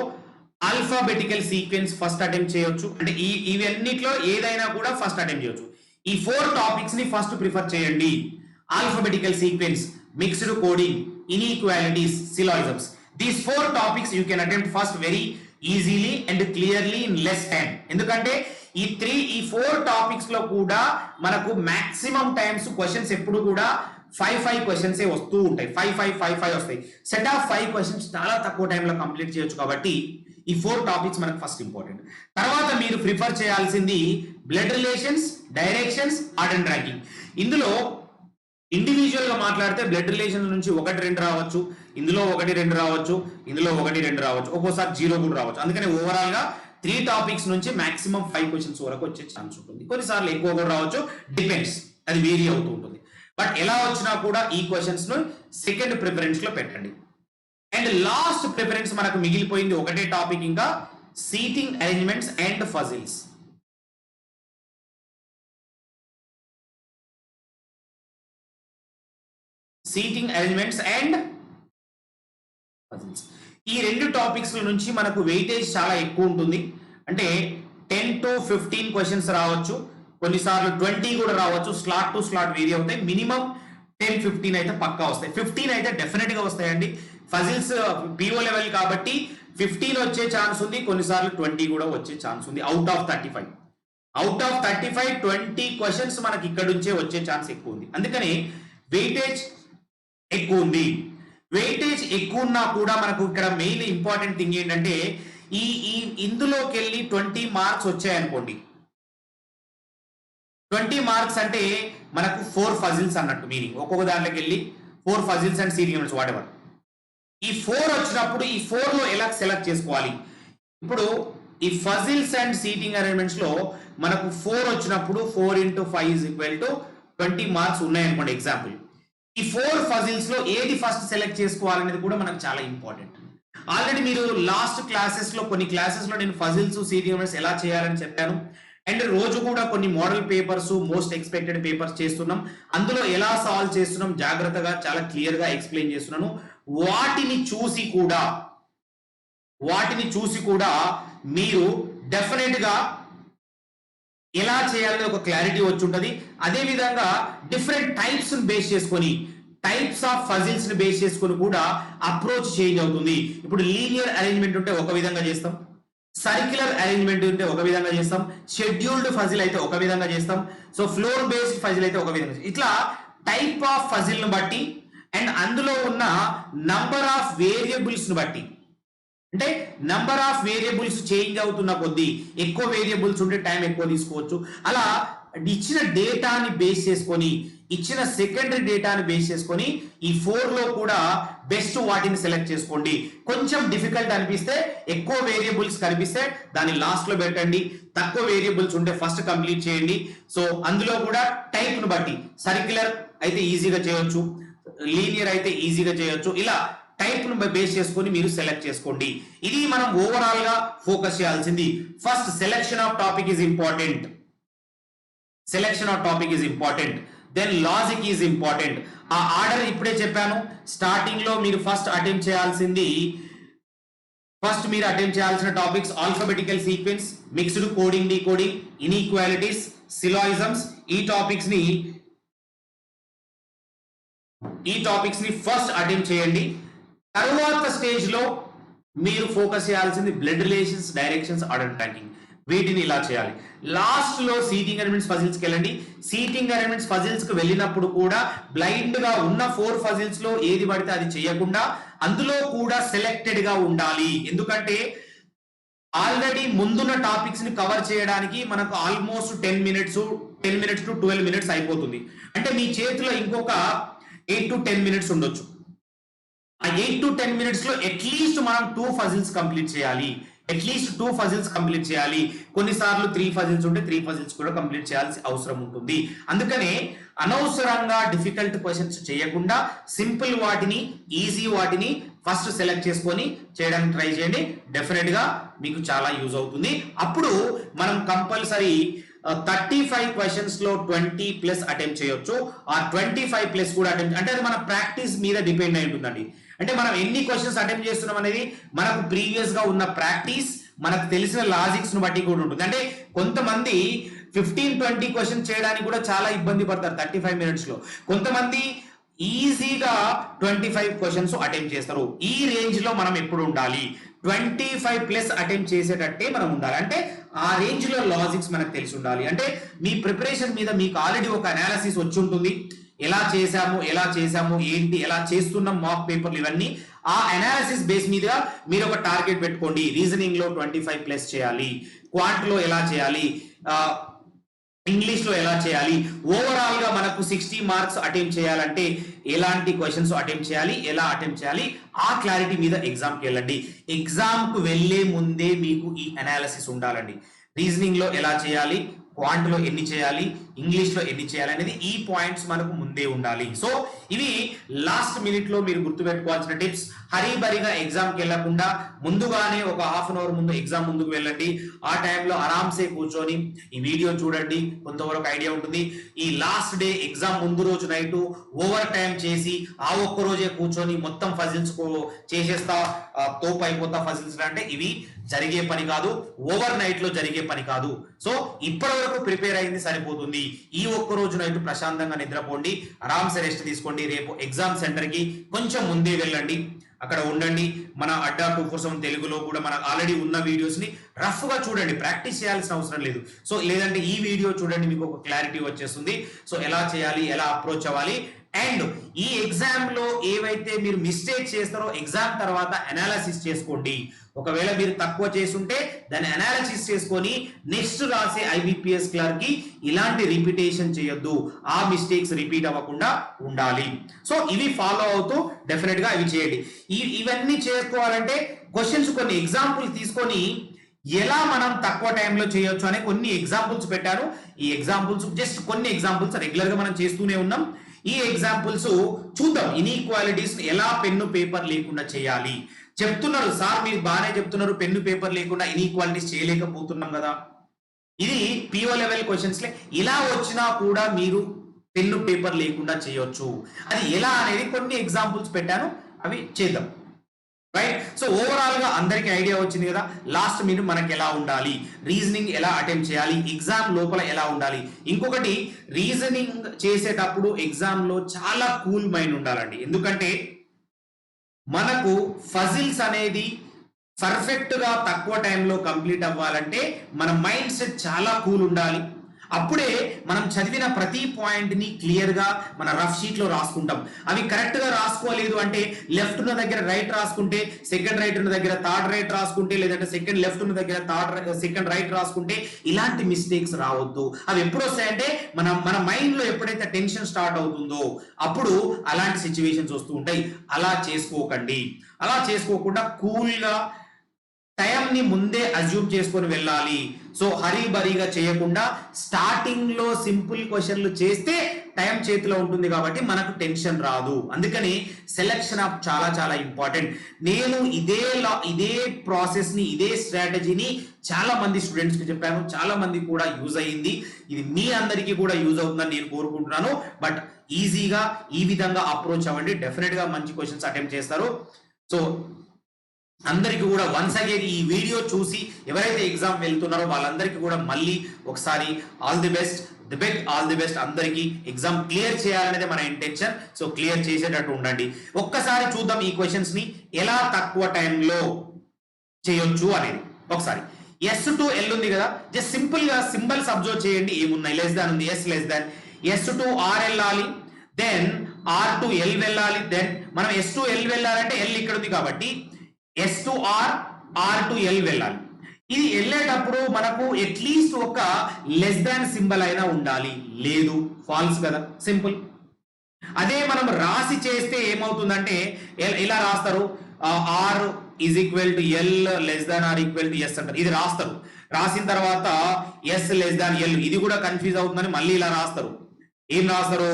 ఆల్ఫాబెటికల్ సీక్వెన్స్ ఫస్ట్ అటెంప్ట్ చేయొచ్చు. అంటే ఇవన్నిట్లో ఏదైనా కూడా ఫస్ట్ అటెంప్ట్ చేయొచ్చు. ఈ 4 టాపిక్స్ ని ఫస్ట్ ప్రిఫర్ చేయండి. Alphabetical sequence, mixed coding, inequalities, syllogisms. These 4 topics you can attempt first very easily and clearly in less time. ఎందుకంటే ఈ 4 టాపిక్స్ లో కూడా మనకు మాక్సిమం టైమ్స్ క్వశ్చన్స్ ఎప్పుడు కూడా 5 క్వశ్చన్స్ వస్తూ ఉంటాయి. 5 వస్తాయి. సెట్ ఆఫ్ 5 క్వశ్చన్స్ చాలా తక్కువ టైంలో కంప్లీట్ చేయొచ్చు. కాబట్టి ఈ 4 టాపిక్స్ మనకు ఫస్ట్ ఇంపార్టెంట్. తర్వాత మీరు ప్రిఫర్ చేయాల్సింది blood relations, directions, order and ranking. ఇందులో ఇండివిజువల్ గా మాట్లాడితే బ్లడ్ రిలేషన్స్ నుంచి 1, 2 రావచ్చు, ఇందులో 1, 2 రావచ్చు, ఇందులో 1, 2 రావచ్చు, ఒక్కోసారి 0 కూడా రావచ్చు. అందుకని ఓవరాల్ గా 3 టాపిక్స్ నుంచి మాక్సిమం 5 క్వశ్చన్స్ వరకు వచ్చే ఛాన్స్ ఉంటుంది. కొన్నిసార్లు ఎక్కువ కూడా రావచ్చు, డిపెండ్స్, అది వేరీ అవుతూ ఉంటుంది. బట్ ఎలా వచ్చినా కూడా ఈ క్వశ్చన్స్ ను సెకండ్ ప్రిఫరెన్స్ లో పెట్టండి. అండ్ లాస్ట్ ప్రిఫరెన్స్ మనకు మిగిలిపోయింది ఒకటే టాపిక్, ఇంకా seating arrangements and puzzles. Seating arrangements and puzzles ఈ 2 టాపిక్స్ నుంచి మనకు వెయిటేజ్ చాలా ఎక్కువ ఉంటుంది. అంటే 10 to 15 క్వశ్చన్స్ రావచ్చు, కొన్నిసార్లు 20 కూడా రావచ్చు. స్లాట్ టు స్లాట్ వేరీ అవుతాయి. మినిమం 10-15 అయితే పక్కా వస్తాయి. 15 అయితే డెఫినెట్ గా వస్తాయండి. ఫజిల్స్ పిఓ లెవెల్ కాబట్టి 15 వచ్చే ఛాన్స్ ఉంది, కొన్నిసార్లు 20 కూడా వచ్చే ఛాన్స్ ఉంది. అవుట్ ఆఫ్ 35 20 క్వశ్చన్స్ మనకి ఇక్కడ నుంచే వచ్చే ఛాన్స్ ఎక్కువ ఉంది. అందుకని వెయిటేజ్ ఎక్కువ ఉంది. వెయిటేజ్ ఎక్కువ ఉన్నా కూడా మనకు ఇక్కడ మెయిన్ ఇంపార్టెంట్ థింగ్ ఏంటంటే ఇందులోకి వెళ్ళి 20 మార్క్స్ వచ్చాయనుకోండి. 20 మార్క్స్ అంటే మనకు 4 ఫజిల్స్ అన్నట్టు మీనింగ్. ఒక్కొక్క దాంట్లోకి వెళ్ళి 4 puzzles and seating arrangements whatever. ఈ 4 వచ్చినప్పుడు ఈ 4 లో ఎలా సెలెక్ట్ చేసుకోవాలి? ఇప్పుడు ఈ ఫజిల్స్ అండ్ సీటింగ్ అరేంజ్మెంట్స్ లో మనకు 4 వచ్చినప్పుడు 4 into 5 = 20 మార్క్స్ ఉన్నాయనుకోండి ఎగ్జాంపుల్. ఈ 4 ఫజిల్స్ లో ఏది ఫస్ట్ సెలెక్ట్ చేసుకోవాలనేది కూడా మనకు చాలా ఇంపార్టెంట్. ఆల్రెడీ మీరు లాస్ట్ క్లాసెస్ లో కొన్ని క్లాసెస్ లో నేను ఫజిల్స్, సీటింగ్ అరేంజ్మెంట్స్ ఎలా చేయాలని చెప్పాను. అండ్ రోజు కూడా కొన్ని model papers, most expected papers చేస్తున్నాం. అందులో ఎలా సాల్వ్ చేస్తున్నాం జాగ్రత్తగా చాలా క్లియర్ గా ఎక్స్ప్లెయిన్ చేస్తున్నాను. వాటిని చూసి కూడా మీరు డెఫినెట్ గా ఎలా చేయాలని ఒక క్లారిటీ వచ్చి ఉంటుంది. అదే విధంగా డిఫరెంట్ టైప్స్ బేస్ చేసుకొని, టైప్స్ ఆఫ్ ఫజిల్స్ ని బేస్ చేసుకొని కూడా అప్రోచ్ చేంజ్ అవుతుంది. ఇప్పుడు లీనియర్ అరేంజ్మెంట్ ఉంటే ఒక విధంగా చేస్తాం, సర్క్యులర్ అరేంజ్మెంట్ ఉంటే ఒక విధంగా చేస్తాం, షెడ్యూల్డ్ ఫజిల్ అయితే ఒక విధంగా చేస్తాం, సో ఫ్లోర్ బేస్డ్ ఫజిల్ అయితే ఒక విధంగా. ఇట్లా టైప్ ఆఫ్ ఫజిల్ ను బట్టి అండ్ అందులో ఉన్న నంబర్ ఆఫ్ వేరియబుల్స్ ను బట్టి, అంటే నంబర్ ఆఫ్ వేరియబుల్స్ చేంజ్ అవుతున్న కొద్దీ ఎక్కువ వేరియబుల్స్ ఉంటే టైం ఎక్కువ తీసుకోవచ్చు. అలా ఇచ్చిన డేటాని బేస్ చేసుకొని, ఇచ్చిన సెకండరీ డేటాని బేస్ చేసుకొని ఈ 4 లో కూడా బెస్ట్ వాటిని సెలెక్ట్ చేసుకోండి. కొంచెం డిఫికల్ట్ అనిపిస్తే, ఎక్కువ వేరియబుల్స్ కనిపిస్తే దాన్ని లాస్ట్ లో పెట్టండి. తక్కువ వేరియబుల్స్ ఉంటే ఫస్ట్ కంప్లీట్ చేయండి. సో అందులో కూడా టైప్ ను బట్టి సర్క్యులర్ అయితే ఈజీగా చేయొచ్చు, లీనియర్ అయితే ఈజీగా చేయొచ్చు. ఇలా టైప్ ను బేస్ చేసుకొని మీరు సెలెక్ట్ చేసుకోండి. ఇది మనం ఓవరాల్ గా ఫోకస్ చేయాల్సింది. First selection of topic is important. Selection of topic is important, then logic is important. ఆ ఆర్డర్ ఇప్పుడే చెప్పాను. స్టార్టింగ్ లో మీరు ఫస్ట్ అటెంప్ట్ చేయాల్సిన topics alphabetical sequence, mixed coding, decoding, inequalities, syllogisms. ఈ టాపిక్స్ ని ఫస్ట్ అటెంప్ట్ చేయండి. తరువాత స్టేజ్ లో మీరు ఫోకస్ చేయాల్సింది blood relations, directions, order tracking. వీటిని ఇలా చేయాలి. లాస్ట్ లో సీటింగ్ అరేంజ్మెంట్స్ ఫజిల్స్ కి వెళ్ళండి. సీటింగ్ అరేంజ్మెంట్స్ ఫజిల్స్ కి వెళ్ళినప్పుడు కూడా బ్లైండ్ గా ఉన్న 4 ఫజిల్స్ లో ఏది పడితే అది చేయకుండా అందులో కూడా సెలెక్టెడ్ గా ఉండాలి. ఎందుకంటే ఆల్రెడీ ముందున్న టాపిక్స్ ని కవర్ చేయడానికి మనకు ఆల్మోస్ట్ 10 minutes to 12 minutes అయిపోతుంది. అంటే మీ చేతిలో ఇంకొక 8 to 10 minutes ఉండొచ్చు. ఆ 8 to 10 minutes లో అట్లీస్ట్ మనం 2 ఫజిల్స్ కంప్లీట్ చేయాలి. కొన్నిసార్లు 3 ఫజిల్స్ ఉంటే 3 ఫజిల్స్ కూడా కంప్లీట్ చేయాల్సిన అవసరం ఉంటుంది. అందుకనే అనవసరంగా డిఫికల్ట్ క్వశ్చన్స్ చేయకుండా సింపుల్ వాటిని, ఈజీ వాటిని ఫస్ట్ సెలెక్ట్ చేసుకొని చేయడానికి ట్రై చేయండి. డెఫినెట్ గా మీకు చాలా యూజ్ అవుతుంది. అప్పుడు మనం కంపల్సరీ 35 క్వశ్చన్స్ లో 20+ అటెంప్ట్ చేయొచ్చు. ఆ 25+ కూడా అటెంప్ట్, అంటే అది మన ప్రాక్టీస్ మీద డిపెండ్ అయి ఉంటుందండి. అంటే మనం ఎన్ని క్వశ్చన్స్ అటెంప్ట్ చేస్తున్నాం అనేది మనకు ప్రీవియస్ గా ఉన్న ప్రాక్టీస్, మనకు తెలిసిన లాజిక్స్ ను బట్టి కూడా ఉంటుంది. అంటే కొంతమంది 15-20 క్వశ్చన్ చేయడానికి కూడా చాలా ఇబ్బంది పడతారు 35 minutes లో. కొంతమంది ఈజీగా 25 క్వశ్చన్స్ అటెంప్ట్ చేస్తారు. ఈ రేంజ్ లో మనం ఎప్పుడు ఉండాలి? 25+ అటెంప్ట్ చేసేటట్టే మనం ఉండాలి. అంటే ఆ రేంజ్ లో లాజిక్స్ మనకు తెలిసి ఉండాలి. అంటే మీ ప్రిపరేషన్ మీద మీకు ఆల్రెడీ ఒక అనాలిసిస్ వచ్చి ఉంటుంది. ఎలా చేసాము ఏంటి, ఎలా చేస్తున్నాం, మాక్ పేపర్లు, ఇవన్నీ ఆ అనాలిసిస్ బేస్ మీద మీరు ఒక టార్గెట్ పెట్టుకోండి. రీజనింగ్ లో 25+ చేయాలి, క్వాంట్ లో ఎలా చేయాలి, ఇంగ్లీష్ లో ఎలా చేయాలి, ఓవరాల్ గా మనకు 60 మార్క్స్ అటెంప్ట్ చేయాలంటే ఎలాంటి క్వశ్చన్స్ అటెంప్ట్ చేయాలి, ఎలా అటెంప్ట్ చేయాలి, ఆ క్లారిటీ మీద ఎగ్జామ్ కి వెళ్ళండి. ఎగ్జామ్ కు వెళ్లే ముందే మీకు ఈ అనాలిసిస్ ఉండాలండి. రీజనింగ్ లో ఎలా చేయాలి, క్వాంట్ లో ఎన్ని చేయాలి, ఇంగ్లీష్ లో ఎన్ని చేయాలి అనేది ఈ పాయింట్స్ మనకు ముందే ఉండాలి. సో ఇవి లాస్ట్ మినిట్ లో మీరు గుర్తుపెట్టుకోవాల్సిన టిప్స్. హరీబరిగా ఎగ్జామ్ కి వెళ్ళకుండా ముందుగానే ఒక హాఫ్ అన్ అవర్ ముందు ఎగ్జామ్ ముందుకు వెళ్ళండి. ఆ టైంలో ఆరామ్సే కూర్చొని ఈ వీడియో చూడండి, కొంతవరకు ఐడియా ఉంటుంది. ఈ లాస్ట్ డే ఎగ్జామ్ ముందు రోజు నైట్ ఓవర్ టైం చేసి ఆ ఒక్క రోజే కూర్చొని మొత్తం ఫజిల్స్ చేసేస్తా, తోపు అయిపోతా ఫజిల్స్ అంటే ఇవి జరిగే పని కాదు, ఓవర్ నైట్ లో జరిగే పని కాదు. సో ఇప్పటి వరకు ప్రిపేర్ అయింది సరిపోతుంది. ఈ ఒక్క రోజు నైట్ ప్రశాంతంగా నిద్రపోండి, ఆరామ్సే రెస్ట్ తీసుకోండి. రేపు ఎగ్జామ్ సెంటర్ కి కొంచెం ముందే వెళ్ళండి, అక్కడ ఉండండి. మన అడ్డా 247 తెలుగులో కూడా మన ఆల్రెడీ ఉన్న వీడియోస్ ని రఫ్ గా చూడండి, ప్రాక్టీస్ చేయాల్సిన అవసరం లేదు. సో లేదంటే ఈ వీడియో చూడండి, మీకు ఒక క్లారిటీ వచ్చేస్తుంది. సో ఎలా చేయాలి, ఎలా అప్రోచ్ అవ్వాలి. అండ్ ఈ ఎగ్జామ్ లో ఏవైతే మీరు మిస్టేక్ చేస్తారో ఎగ్జామ్ తర్వాత అనాలిసిస్ చేసుకోండి. ఒకవేళ మీరు తక్కువ చేసుంటే దాన్ని అనాలిసిస్ చేసుకొని నెక్స్ట్ రాసే IBPS క్లర్క్ కి ఇలాంటి రిపీటేషన్ చేయొద్దు, ఆ మిస్టేక్స్ రిపీట్ అవ్వకుండా ఉండాలి. సో ఇవి ఫాలో అవుతూ డెఫినెట్ గా ఇవి చేయండి. ఇవన్నీ చేసుకోవాలంటే క్వశ్చన్స్ కొన్ని ఎగ్జాంపుల్స్ తీసుకొని ఎలా మనం తక్కువ టైంలో చేయొచ్చు అనే కొన్ని ఎగ్జాంపుల్స్ పెట్టాను. ఈ ఎగ్జాంపుల్స్ జస్ట్ కొన్ని ఎగ్జాంపుల్స్ రెగ్యులర్ గా మనం చేస్తూనే ఉన్నాం. ఈ ఎగ్జాంపుల్స్ చూద్దాం. ఇన్ఈక్వాలిటీస్ ఎలా పెన్ను పేపర్ లేకుండా చేయాలి చెప్తున్నారు సార్, మీరు బాగానే చెప్తున్నారు, పెన్ను పేపర్ లేకుండా ఇన్ఈక్వాలిటీస్ చేయలేకపోతున్నాం కదా. ఇది PO లెవెల్ క్వశ్చన్స్ ఇలా వచ్చినా కూడా మీరు పెన్ను పేపర్ లేకుండా చేయొచ్చు. అది ఎలా అనేది కొన్ని ఎగ్జాంపుల్స్ పెట్టాను, అవి చేద్దాం. రైట్. సో ఓవరాల్ గా అందరికి ఐడియా వచ్చింది కదా. లాస్ట్ మీరు మనకి ఎలా ఉండాలి, రీజనింగ్ ఎలా అటెంప్ట్ చేయాలి, ఎగ్జామ్ లోపల ఎలా ఉండాలి. ఇంకొకటి, రీజనింగ్ చేసేటప్పుడు ఎగ్జామ్ లో చాలా కూల్ మైండ్ ఉండాలండి. ఎందుకంటే మనకు ఫజిల్స్ అనేది పర్ఫెక్ట్ గా తక్కువ టైంలో కంప్లీట్ అవ్వాలంటే మన మైండ్ సెట్ చాలా కూల్ ఉండాలి. అప్పుడే మనం చదివిన ప్రతి పాయింట్ ని క్లియర్ గా మన రఫ్ షీట్ లో రాసుకుంటాం. అవి కరెక్ట్ గా రాసుకోలేదు అంటే లెఫ్ట్ ఉన్న దగ్గర రైట్ రాసుకుంటే, సెకండ్ రైట్ ఉన్న దగ్గర థర్డ్ రైట్ రాసుకుంటే, లేదంటే సెకండ్ లెఫ్ట్ ఉన్న దగ్గర సెకండ్ రైట్ రాసుకుంటే ఇలాంటి మిస్టేక్స్ రావద్దు. అవి ఎప్పుడు వస్తాయంటే మన మైండ్ లో ఎప్పుడైతే టెన్షన్ స్టార్ట్ అవుతుందో అప్పుడు అలాంటి సిచ్యువేషన్స్ వస్తూ ఉంటాయి. అలా చేసుకోకండి. అలా చేసుకోకుండా కూల్ గా టైం ని ముందే అజ్యూమ్ చేసుకొని వెళ్ళాలి. సో హరీ బరీగా చేయకుండా స్టార్టింగ్ లో సింపుల్ క్వశ్చన్లు చేస్తే టైం చేతిలో ఉంటుంది కాబట్టి మనకు టెన్షన్ రాదు. అందుకని సెలెక్షన్ ఆఫ్ చాలా చాలా ఇంపార్టెంట్. నేను ఇదే ప్రాసెస్ ని ఇదే స్ట్రాటజీని చాలా మంది స్టూడెంట్స్ కి చెప్పాను, చాలా మంది కూడా యూజ్ అయ్యింది. ఇది మీ అందరికీ కూడా యూజ్ అవుతుందని నేను కోరుకుంటున్నాను. బట్ ఈజీగా ఈ విధంగా అప్రోచ్ అవ్వండి, డెఫినెట్ గా మంచి క్వశ్చన్స్ అటెంప్ట్ చేస్తారు. సో అందరికీ కూడా వన్స్ అగైన్ ఈ వీడియో చూసి ఎవరైతే ఎగ్జామ్ వెళ్తున్నారో వాళ్ళందరికీ కూడా మళ్ళీ ఒకసారి ఆల్ ది బెస్ట్ అందరికీ ఎగ్జామ్ క్లియర్ చేయాలనేది మన ఇంటెన్షన్. సో క్లియర్ చేసేటట్టు ఉండండి. ఒక్కసారి చూద్దాం ఈ క్వశ్చన్స్ ని ఎలా తక్కువ టైంలో చేయొచ్చు అనేది. ఒకసారి ఎస్ టు ఎల్ ఉంది కదా, జస్ట్ సింపుల్ గా సింబల్స్ అబ్జర్వ్ చేయండి. ఏమున్నాయి? లెస్ దాన్ ఉంది, S less than. S to R వెళ్ళాలి, దెన్ ఆర్ టు ఎల్ వెళ్ళాలి. దెన్ మనం ఎస్ టు ఎల్ వెళ్ళాలంటే ఎల్ ఇక్కడ ఉంది కాబట్టి S to R, R to L వెళ్ళాలి. ఇది వెళ్ళేటప్పుడు మనకు అట్లీస్ట్ ఒక లెస్ దాన్ సింబల్ అయినా ఉండాలి. లేదు, ఫాల్స్ కదా, సింపుల్. అదే మనం రాసి చేస్తే ఏమవుతుందంటే ఇలా రాస్తారు, R is equal to L less than or equal to S అంటారు. ఇది రాస్తారు, రాసిన తర్వాత ఎస్ లెస్ దాన్ ఎల్, ఇది కూడా కన్ఫ్యూజ్ అవుతుందని మళ్ళీ ఇలా రాస్తారు. ఏం రాస్తారు?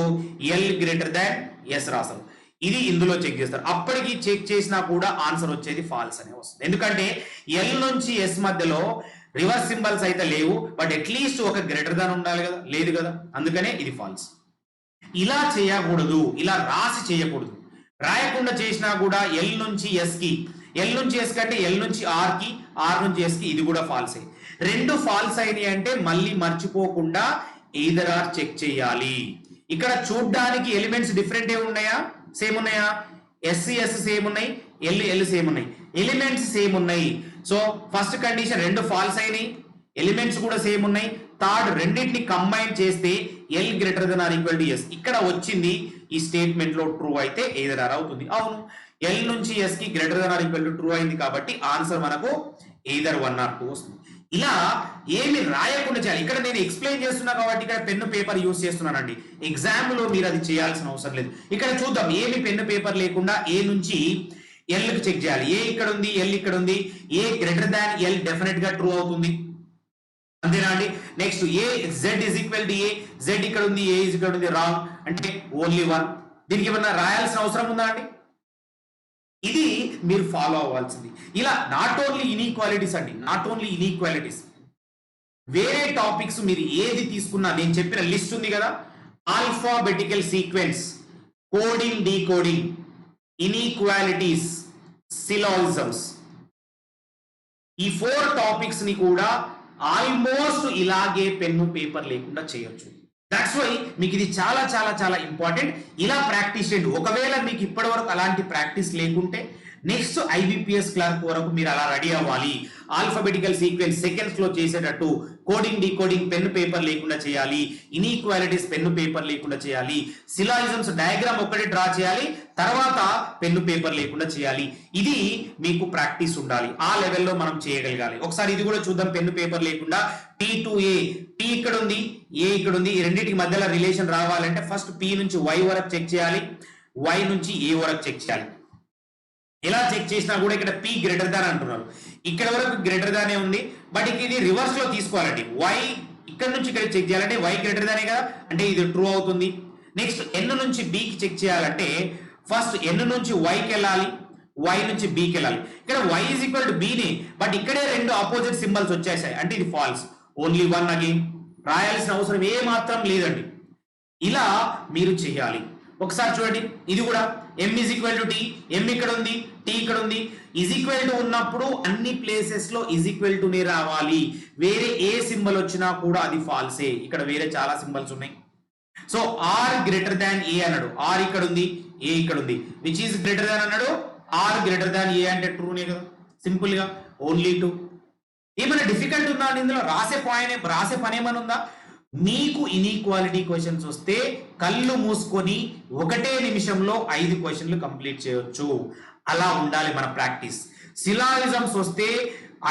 ఎల్ గ్రేటర్ దాన్ ఎస్ రాస్తారు. ఇది ఇందులో చెక్ చేస్తారు. అప్పటికి చెక్ చేసినా కూడా ఆన్సర్ వచ్చేది ఫాల్స్ అనే వస్తుంది. ఎందుకంటే ఎల్ నుంచి ఎస్ మధ్యలో రివర్స్ సింబల్స్ అయితే లేవు, బట్ అట్లీస్ట్ ఒక గ్రేటర్ దాన్ ఉండాలి కదా, లేదు కదా, అందుకనే ఇది ఫాల్స్. ఇలా చేయకూడదు, ఇలా రాసి చేయకూడదు. రాయకుండా చేసినా కూడా ఎల్ నుంచి ఎస్ కి, ఎల్ నుంచి ఎస్ కంటే ఎల్ నుంచి ఆర్ కి, ఆర్ నుంచి ఎస్ కి, ఇది కూడా ఫాల్సే. రెండు ఫాల్స్ అయినాయి అంటే మళ్ళీ మర్చిపోకుండా ఎయిదర్ ఆర్ చెక్ చేయాలి. ఇక్కడ చూడ్డానికి ఎలిమెంట్స్ డిఫరెంట్ ఏ ఉన్నాయా, సేమ్ ఉన్నాయా? ఎస్ సేమ్ ఉన్నాయి, ఎల్ సేమ్ ఉన్నాయి, ఎలిమెంట్స్ సేమ్ ఉన్నాయి. సో ఫస్ట్ కండిషన్ రెండు ఫాల్స్ అయినాయి, ఎలిమెంట్స్ కూడా సేమ్ ఉన్నాయి. థర్డ్ రెండింటిని కంబైన్ చేస్తే L greater than or equal to S. ఇక్కడ వచ్చింది ఈ స్టేట్మెంట్ లో ట్రూ అయితే ఎయిదర్ ఆర్ అవుతుంది. అవును, ఎల్ నుంచి ఎస్ కి greater than or equal to true అయింది కాబట్టి ఆన్సర్ మనకు ఎయిదర్ 1 or 2 వస్తుంది. ఇలా ఏమి రాయకుండా చేయాలి. ఇక్కడ నేను ఎక్స్ప్లెయిన్ చేస్తున్నా కాబట్టి ఇక్కడ పెన్ను పేపర్ యూజ్ చేస్తున్నానండి. ఎగ్జామ్ లో మీరు అది చేయాల్సిన అవసరం లేదు. ఇక్కడ చూద్దాం, ఏమి పెన్ను పేపర్ లేకుండా ఏ నుంచి ఎల్ కి చెక్ చేయాలి. ఏ ఇక్కడ ఉంది, ఎల్ ఇక్కడ ఉంది, ఏ గ్రేటర్ దాన్ ఎల్ డెఫినెట్ గా ట్రూ అవుతుంది, అంతేనా అండి? Next A Z is equal to A, Z ఇక్కడ ఉంది, ఏ ఇస్ ఇక్కడ ఉంది, రాంగ్ అంటే ఓన్లీ 1. దీనికి ఏమన్నా రాయాల్సిన అవసరం ఉందా అండి? ఇది మీరు ఫాలో అవ్వాల్సింది. ఇలా నాట్ ఓన్లీ ఇన్ఈక్వాలిటీస్ అండి, నాట్ ఓన్లీ ఇన్ఈక్వాలిటీస్, వేరే టాపిక్స్ మీరు ఏది తీసుకున్నా నేను చెప్పిన లిస్ట్ ఉంది కదా, alphabetical sequence, coding, decoding, inequalities, syllogisms, ఈ 4 టాపిక్స్ ని కూడా ఆల్మోస్ట్ ఇలాగే పెన్ను పేపర్ లేకుండా చేయొచ్చు. దట్స్ వై మీకు ఇది చాలా చాలా చాలా ఇంపార్టెంట్. ఇలా ప్రాక్టీస్ చేయండి. ఒకవేళ మీకు ఇప్పటి వరకు అలాంటి ప్రాక్టీస్ లేకుంటే నెక్స్ట్ ఐబిపిఎస్ క్లర్క్ వరకు మీరు అలా రెడీ అవ్వాలి. ఆల్ఫాబెటికల్ సీక్వెన్స్ సెకండ్స్ లో చేసేటట్టు, కోడింగ్ డీకోడింగ్ పెన్ను పేపర్ లేకుండా చేయాలి, ఇన్ఈక్వాలిటీస్ పెన్ను పేపర్ లేకుండా చేయాలి, సిలాజిజమ్స్ డయాగ్రామ్ ఒక్కటే డ్రా చేయాలి, తర్వాత పెన్ను పేపర్ లేకుండా చేయాలి. ఇది మీకు ప్రాక్టీస్ ఉండాలి. ఆ లెవెల్లో మనం చేయగలగాలి. ఒకసారి ఇది కూడా చూద్దాం. పెన్ను పేపర్ లేకుండా పి టు ఏ, పి ఇక్కడ ఉంది, ఏ ఇక్కడ ఉంది, ఈ రెండింటికి మధ్యలో రిలేషన్ రావాలంటే ఫస్ట్ పి నుంచి వై వరకు చెక్ చేయాలి, వై నుంచి ఏ వరకు చెక్ చేయాలి. ఎలా చెక్ చేసినా కూడా ఇక్కడ పి గ్రేటర్ దాన్ అంటున్నారు, ఇక్కడ వరకు గ్రేటర్ దానే ఉంది, బట్ ఇది రివర్స్ లో తీసుకోవాలండి. వై ఇక్కడ నుంచి ఇక్కడ చెక్ చేయాలంటే వై గ్రేటర్ దానే కదా, అంటే ఇది ట్రూ అవుతుంది. నెక్స్ట్ ఎన్ నుంచి బికి చెక్ చేయాలంటే ఫస్ట్ ఎన్ నుంచి వైకి వెళ్ళాలి, వై నుంచి బికి వెళ్ళాలి. ఇక్కడ వై ఈజ్ ఈక్వల్ టు బిని, బట్ ఇక్కడే రెండు ఆపోజిట్ సింబల్స్ వచ్చేసాయి అంటే ఇది ఫాల్స్. ఓన్లీ 1 అగైన్, రాయాల్సిన అవసరం ఏ మాత్రం లేదండి. ఇలా మీరు చేయాలి. ఒకసారి చూడండి, ఇది కూడా m is equal to T, m ఇక్కడ ఉంది, టీ ఇక్కడ ఉంది. ఈజ్ ఈక్వల్ టు ఉన్నప్పుడు అన్ని ప్లేసెస్ లో ఈజ్ ఈక్వల్ టు నే రావాలి. వేరే ఏ సింబల్ వచ్చినా కూడా అది ఫాల్సే. ఇక్కడ వేరే చాలా సింబల్స్ ఉన్నాయి. సో ఆర్ గ్రేటర్ దాన్ ఏ అన్నాడు, ఆర్ ఇక్కడ ఉంది, ఏ ఇక్కడ ఉంది, విచ్ ఈజ్ గ్రేటర్ దాన్ అన్నాడు, ఆర్ గ్రేటర్ దాన్ ఏ అంటే ట్రూనే కదా, సింపుల్ గా ఓన్లీ 2. ఏమైనా డిఫికల్ట్ ఉందా అండి ఇందులో? రాసే పని ఏమైనా ఉందా? మీకు ఇన్ఈక్వాలిటీ క్వశ్చన్స్ వస్తే కళ్ళు మూసుకొని 1 నిమిషంలో 5 క్వశ్చన్లు కంప్లీట్ చేయొచ్చు. అలా ఉండాలి మన ప్రాక్టీస్. సిలాజిజమ్స్ వస్తే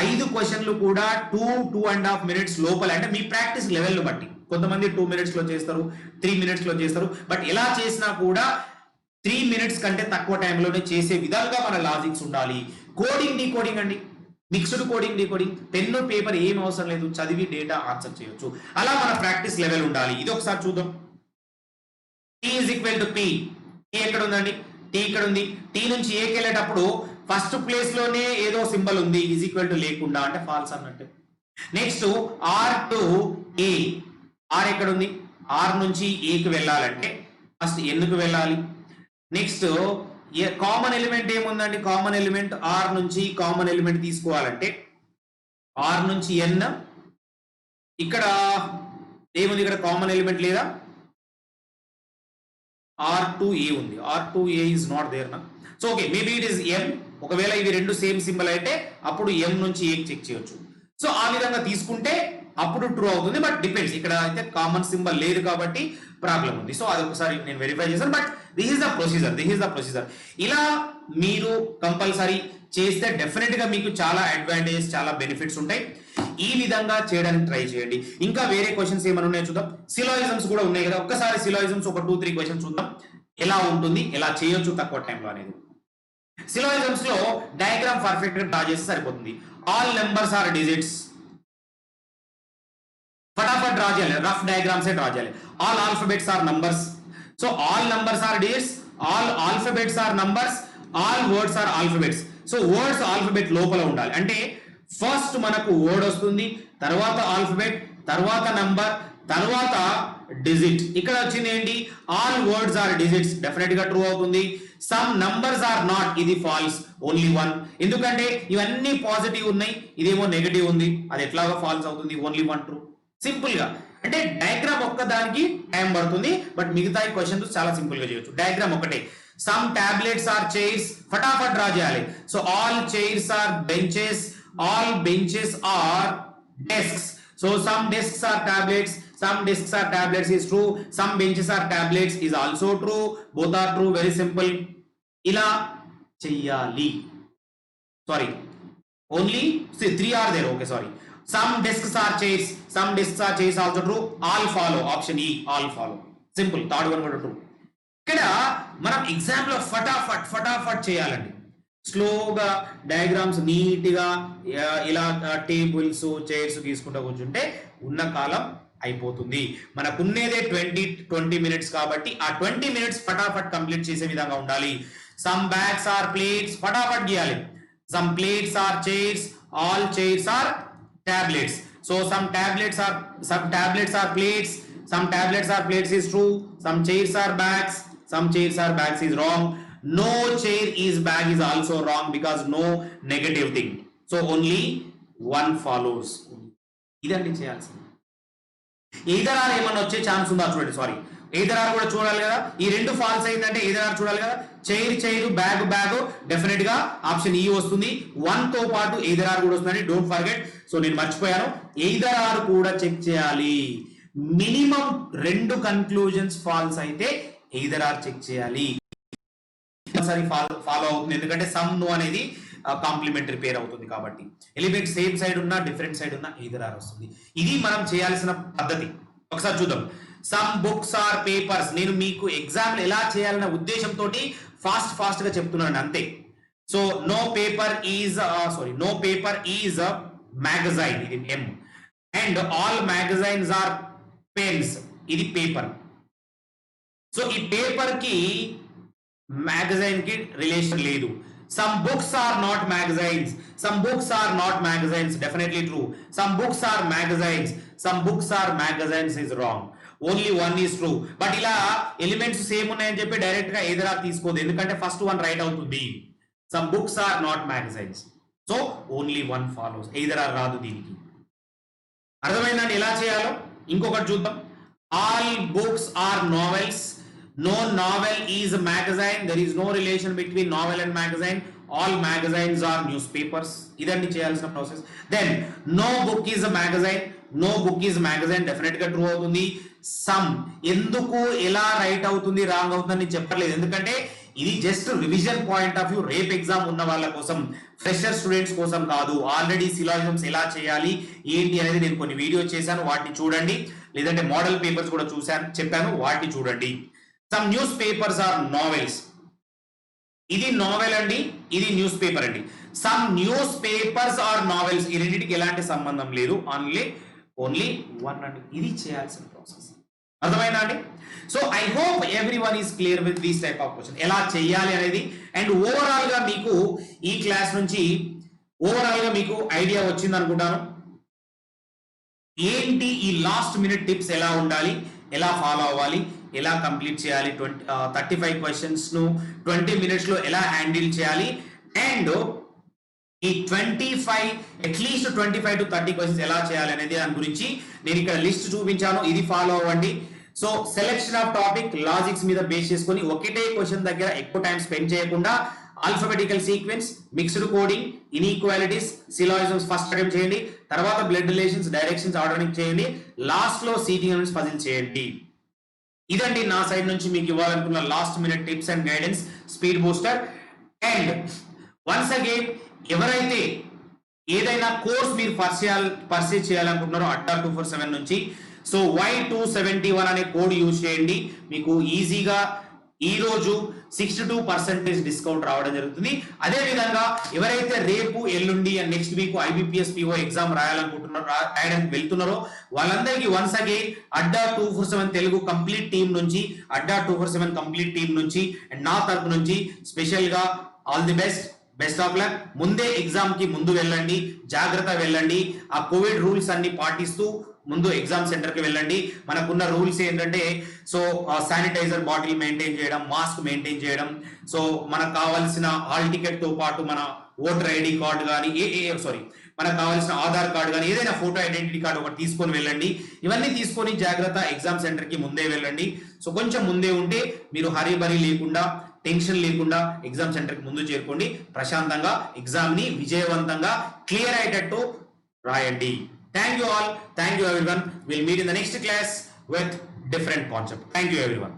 5 క్వశ్చన్లు కూడా 2-2.5 minutes లోపల, అంటే మీ ప్రాక్టీస్ లెవెల్ బట్టి. కొంతమంది 2 minutes లో చేస్తారు, 3 minutes లో చేస్తారు, బట్ ఎలా చేసినా కూడా 3 minutes కంటే తక్కువ టైంలోనే చేసే విధంగా మన లాజిక్స్ ఉండాలి. కోడింగ్ డీకోడింగ్ అండి, mixed coding decoding pen paper ఏం అవసరం లేదు, చదివి డేటా ఆన్సర్ చేయొచ్చు. అలా మన ప్రాక్టీస్ లెవెల్ ఉండాలి. ఇది ఒకసారి చూద్దాం. T is equal to P. T ఎక్కడ ఉందండి? టీ ఇక్కడ ఉంది. టీ నుంచి ఏకి వెళ్ళేటప్పుడు ఫస్ట్ ప్లేస్ లోనే ఏదో సింబల్ ఉంది, ఈజ్ ఈక్వల్ టు లేకుండా అంటే ఫాల్స్ అన్నట్టు. Next R to A. R ఎక్కడ ఉంది? ఆర్ నుంచి ఏకి వెళ్ళాలంటే ఫస్ట్ ఎన్కు వెళ్ళాలి. నెక్స్ట్ కామన్ ఎలిమెంట్ ఏముందండి? కామన్ ఎలిమెంట్ ఆర్ నుంచి కామన్ ఎలిమెంట్ తీసుకోవాలంటే ఆర్ నుంచి ఎన్. ఇక్కడ ఏముంది? ఇక్కడ కామన్ ఎలిమెంట్ లేదా? ఆర్ టు ఏ ఉంది. R to A is not there నా. So okay, maybe it is M. ఒకవేళ ఇవి రెండు సేమ్ సింబల్ అయితే అప్పుడు ఎం నుంచి ఏ చెక్ చేయొచ్చు. సో ఆ విధంగా తీసుకుంటే అప్పుడు ట్రూ అవుతుంది. బట్ డిపెండ్స్, ఇక్కడ అయితే కామన్ సింబల్ లేదు కాబట్టి ప్రాబ్లం ఉంది. సో అది ఒకసారి నేను వెరిఫై చేశాను. But this is the procedure. ఇలా మీరు కంపల్సరీ చేస్తే డెఫినెట్ గా మీకు చాలా అడ్వాంటేజ్, చాలా బెనిఫిట్స్ ఉంటాయి. ఈ విధంగా చేయడానికి ట్రై చేయండి. ఇంకా వేరే క్వశ్చన్స్ ఏమైనా ఉన్నాయో చూద్దాం. సిలాయిజమ్స్ కూడా ఉన్నాయి కదా, ఒక్కసారి సిలాయిజమ్స్ ఒక 2-3 క్వశ్చన్స్ చూద్దాం. ఎలా ఉంటుంది, ఎలా చేయొచ్చు తక్కువ టైంలో అనేది. సిలాయిజమ్స్ లో డయాగ్రామ్ పర్ఫెక్ట్ గా డ్రా చేస్తే సరిపోతుంది. All numbers are digits. फटाफट ड्रा చేయాలి, రఫ్ డయాగ్రామ్స్ డ్రా చేయాలి. All alphabets are numbers. So all numbers are digits, all alphabets are numbers, all words are alphabets. So words alphabet లోపల ఉండాలి. అంటే first మనకు వర్డ్ వస్తుంది, తర్వాత ఆల్ఫాబెట్, తర్వాత నంబర్, తర్వాత డిజిట్. ఇక్కడ వచ్చింది ఏంటి? All words are digits, definite గా ట్రూ అవుతుంది. సమ్ నంబర్స్ ఆర్ నాట్, ఇది ఫాల్స్, ఓన్లీ 1. ఎందుకంటే ఇవన్నీ పాజిటివ్ ఉన్నాయి, ఇదేమో నెగటివ్ ఉంది, అది ఎట్లాగా ఫాల్స్ అవుతుంది? Only 1 true. సింపుల్ గా అంటే డయాగ్రామ్ ఒక్కదానికి టైం పడుతుంది, బట్ మిగతా క్వశ్చన్ చాలా సింపుల్ గా చేయొచ్చు. డయాగ్రామ్ ఒకటే. సమ్ టాబ్లెట్స్ ఆర్ చైర్స్, ఫటాఫట్ డ్రా చేయాలి. So all chairs are benches, all benches are desks. So some desks are tablets, some desks are tablets is true, some benches are tablets is also true, both are true. Very simple. ఇలా చెయ్యాలి. Sorry, only 3 are there. Okay, sorry. Some desks are chairs, some desks are chairs also true. All follow, option E, all follow. Simple. Third one కూడా true. ఇక్కడ మనం exam లో ఫటాఫట్ చేయాలండి. స్లోగా diagrams నీట్గా ఇలా టేబుల్స్ చైర్స్ తీసుకుంటూ కూర్చుంటే ఉన్న కాలం అయిపోతుంది. మనకున్నేదే 20 మినిట్స్ కాబట్టి ఆ 20 మినిట్స్ ఫటాఫట్ కంప్లీట్ చేసే విధంగా ఉండాలి. సమ్ బ్యాగ్స్ ఆర్ ప్లేట్స్, ఫటాఫట్ గీయాలి. Some plates are chairs, all chairs are tablets. So some tablets are plates, some tablets are plates is true, some chairs are bags, some chairs are bags is wrong. No chair is bag is also wrong because no negative thing. So only one follows. ఇదండి చేయాల్సింది. Either are ఏమన్నా వచ్చే chance ఉందా చూడండి. Sorry, either or కూడా చూడాలి కదా. ఈ రెండు ఫాల్స్ అయిందంటే ఎయిదర్ ఆర్ చూడాలి కదా. చైర్ బ్యాగ్ డెఫినెట్ గా ఆప్షన్ ఈ వస్తుంది. 1 తో పాటు ఎయిదర్ ఆర్ కూడా వస్తుంది. Don't forget. సో నేను మర్చిపోయాను, ఎయిదర్ ఆర్ కూడా చెక్ చేయాలి. మినిమం 2 కన్క్లూజన్స్ ఫాల్స్ అయితే ఎయిదర్ ఆర్ చెక్ చేయాలి. ఫాలో అవుతుంది, ఎందుకంటే సమ్ నో అనేది కాంప్లిమెంటరీ పేర్ అవుతుంది కాబట్టి. ఎలిమెంట్ సేమ్ సైడ్ ఉన్నా డిఫరెంట్ సైడ్ ఉన్నా ఎయిదర్ ఆర్ వస్తుంది. ఇది మనం చేయాల్సిన పద్ధతి. ఒకసారి చూద్దాం. Some books are papers. నేను మీకు ఎగ్జామ్ ఎలా చేయాలన్న ఉద్దేశంతో ఫాస్ట్ గా చెప్తున్నాను అంతే. So no paper is magazine, ఇది M. And all magazines are pens, ఇది పేపర్. సో ఈ పేపర్ కి మ్యాగజైన్ కి రిలేషన్ లేదు. Some books are not magazines. Some books are not magazines. Definitely true. Some books are magazines. Some books are magazines is wrong. Only one is true. But ఇలా elements same ఉన్నాయని చెప్పి direct గా ఎదురా తీసుకోదు, ఎందుకంటే first one right అవుతుంది. Some books are not magazines. So only one follows. ఎదురా రాదు దీనికి. అర్థమైందండి ఎలా చేయాలో? ఇంకొకటి చూద్దాం. All books are novels. No novel is a magazine. There is no relation between novel and magazine. All magazines are newspapers. ఇదండి చేయాల్సిన process. Then no book is a magazine. No book is magazine. Definitely గా true అవుతుంది. Some ఎందుకు ఎలా right అవుతుంది wrong అవుతుందని చెప్పలేదు, ఎందుకంటే ఇది just revision point of view. రేపు ఎగ్జామ్ ఉన్న వాళ్ళ కోసం, ఫ్రెషర్ స్టూడెంట్స్ కోసం కాదు. ఆల్రెడీ సిలాజిజమ్స్ ఎలా చేయాలి ఏంటి అనేది నేను కొన్ని వీడియోస్ చేశాను, వాటిని చూడండి. లేదంటే మోడల్ పేపర్స్ కూడా చెప్పాను, వాటిని చూడండి. Some newspapers are novels. ఇది నావెల్ అండి, ఇది న్యూస్ పేపర్ అండి. Some newspapers are novels ఈ రెండింటికి ఎలాంటి సంబంధం లేదు, ఓన్లీ వన్ అండి. ఇది చేయాల్సిన ప్రాసెస్. అర్థమైందా అండి? So I hope every one is clear with these type of question ఎలా చేయాలి అనేది. అండ్ ఓవరాల్ గా మీకు ఈ క్లాస్ నుంచి ఓవరాల్ గా మీకు ఐడియా వచ్చింది అనుకుంటాను. ఏంటి ఈ లాస్ట్ మినిట్ టిప్స్ ఎలా ఉండాలి, ఎలా ఫాలో అవ్వాలి, ఎలా కంప్లీట్ చేయాలి, 35 క్వశ్చన్స్ ను 20 మినిట్స్ లో ఎలా హ్యాండిల్ చేయాలి, అండ్ ఈ 25 అట్లీస్ట్ 25 to 30 క్వశ్చన్స్ ఎలా చేయాలి అనేది దాని గురించి నేను ఇక్కడ లిస్ట్ చూపించాను. ఇది ఫాలో అవ్వండి. So selection of topic logics మీద బేస్ చేసుకొని ఒకటే క్వశ్చన్ దగ్గర ఎక్కువ టైం స్పెండ్ చేయకుండా alphabetical sequence, mixed coding, inequalities, syllogisms first attempt చేయండి. తర్వాత బ్లడ్ రిలేషన్స్, డైరెక్షన్స్ ఆర్డరింగ్ చేయండి. లాస్ట్ లో సీటింగ్ ఎలిమెంట్స్ పజిల్ చేయండి. ఇదండి నా సైడ్ నుంచి మీకు ఇవ్వాలనుకున్న last minute tips and guidance speed booster. And once again ఎవరైతే ఏదైనా కోర్స్ మీరు పర్చేజ్ చేయాలనుకుంటున్నారో అడ్డా 247 నుంచి, సో Y271 అనే కోడ్ యూజ్ చేయండి. మీకు ఈజీగా ఈ రోజు 62% డిస్కౌంట్ రావడం జరుగుతుంది. అదే విధంగా ఎవరైతే రేపు ఎల్లుండి and next week IBPS PO exam రాయడానికి వెళ్తున్నారో వాళ్ళందరికీ వన్స్ అగైన్ అడ్డా 247 తెలుగు కంప్లీట్ టీం నుంచి, అడ్డా 247 కంప్లీట్ టీం నుంచి అండ్ నా తరపు నుంచి స్పెషల్ గా all the best of luck. ముందే ఎగ్జామ్ కి ముందు వెళ్ళండి, జాగ్రత్త వెళ్ళండి. ఆ కోవిడ్ రూల్స్ అన్ని పాటిస్తూ ముందు ఎగ్జామ్ సెంటర్ కి వెళ్ళండి. మనకున్న రూల్స్ ఏంటంటే సో శానిటైజర్ బాటిల్ మెయింటైన్ చేయడం, మాస్క్ మెయింటైన్ చేయడం, సో మనకు కావాల్సిన హాల్ టికెట్ తో పాటు మన ఓటర్ ఐడి కార్డు కానీ మనకు కావాల్సిన ఆధార్ కార్డు కానీ ఏదైనా ఫోటో ఐడెంటిటీ కార్డు ఒకటి తీసుకొని వెళ్ళండి. ఇవన్నీ తీసుకొని జాగ్రత్త ఎగ్జామ్ సెంటర్ కి ముందే వెళ్ళండి. సో కొంచెం ముందే ఉంటే మీరు హరీబరీ లేకుండా, టెన్షన్ లేకుండా ఎగ్జామ్ సెంటర్ కి ముందు చేరుకోండి. ప్రశాంతంగా ఎగ్జామ్ ని విజయవంతంగా క్లియర్ అయ్యేటట్టు రాయండి. Thank you all. Thank you everyone. We'll meet in the next class with different concept. Thank you everyone.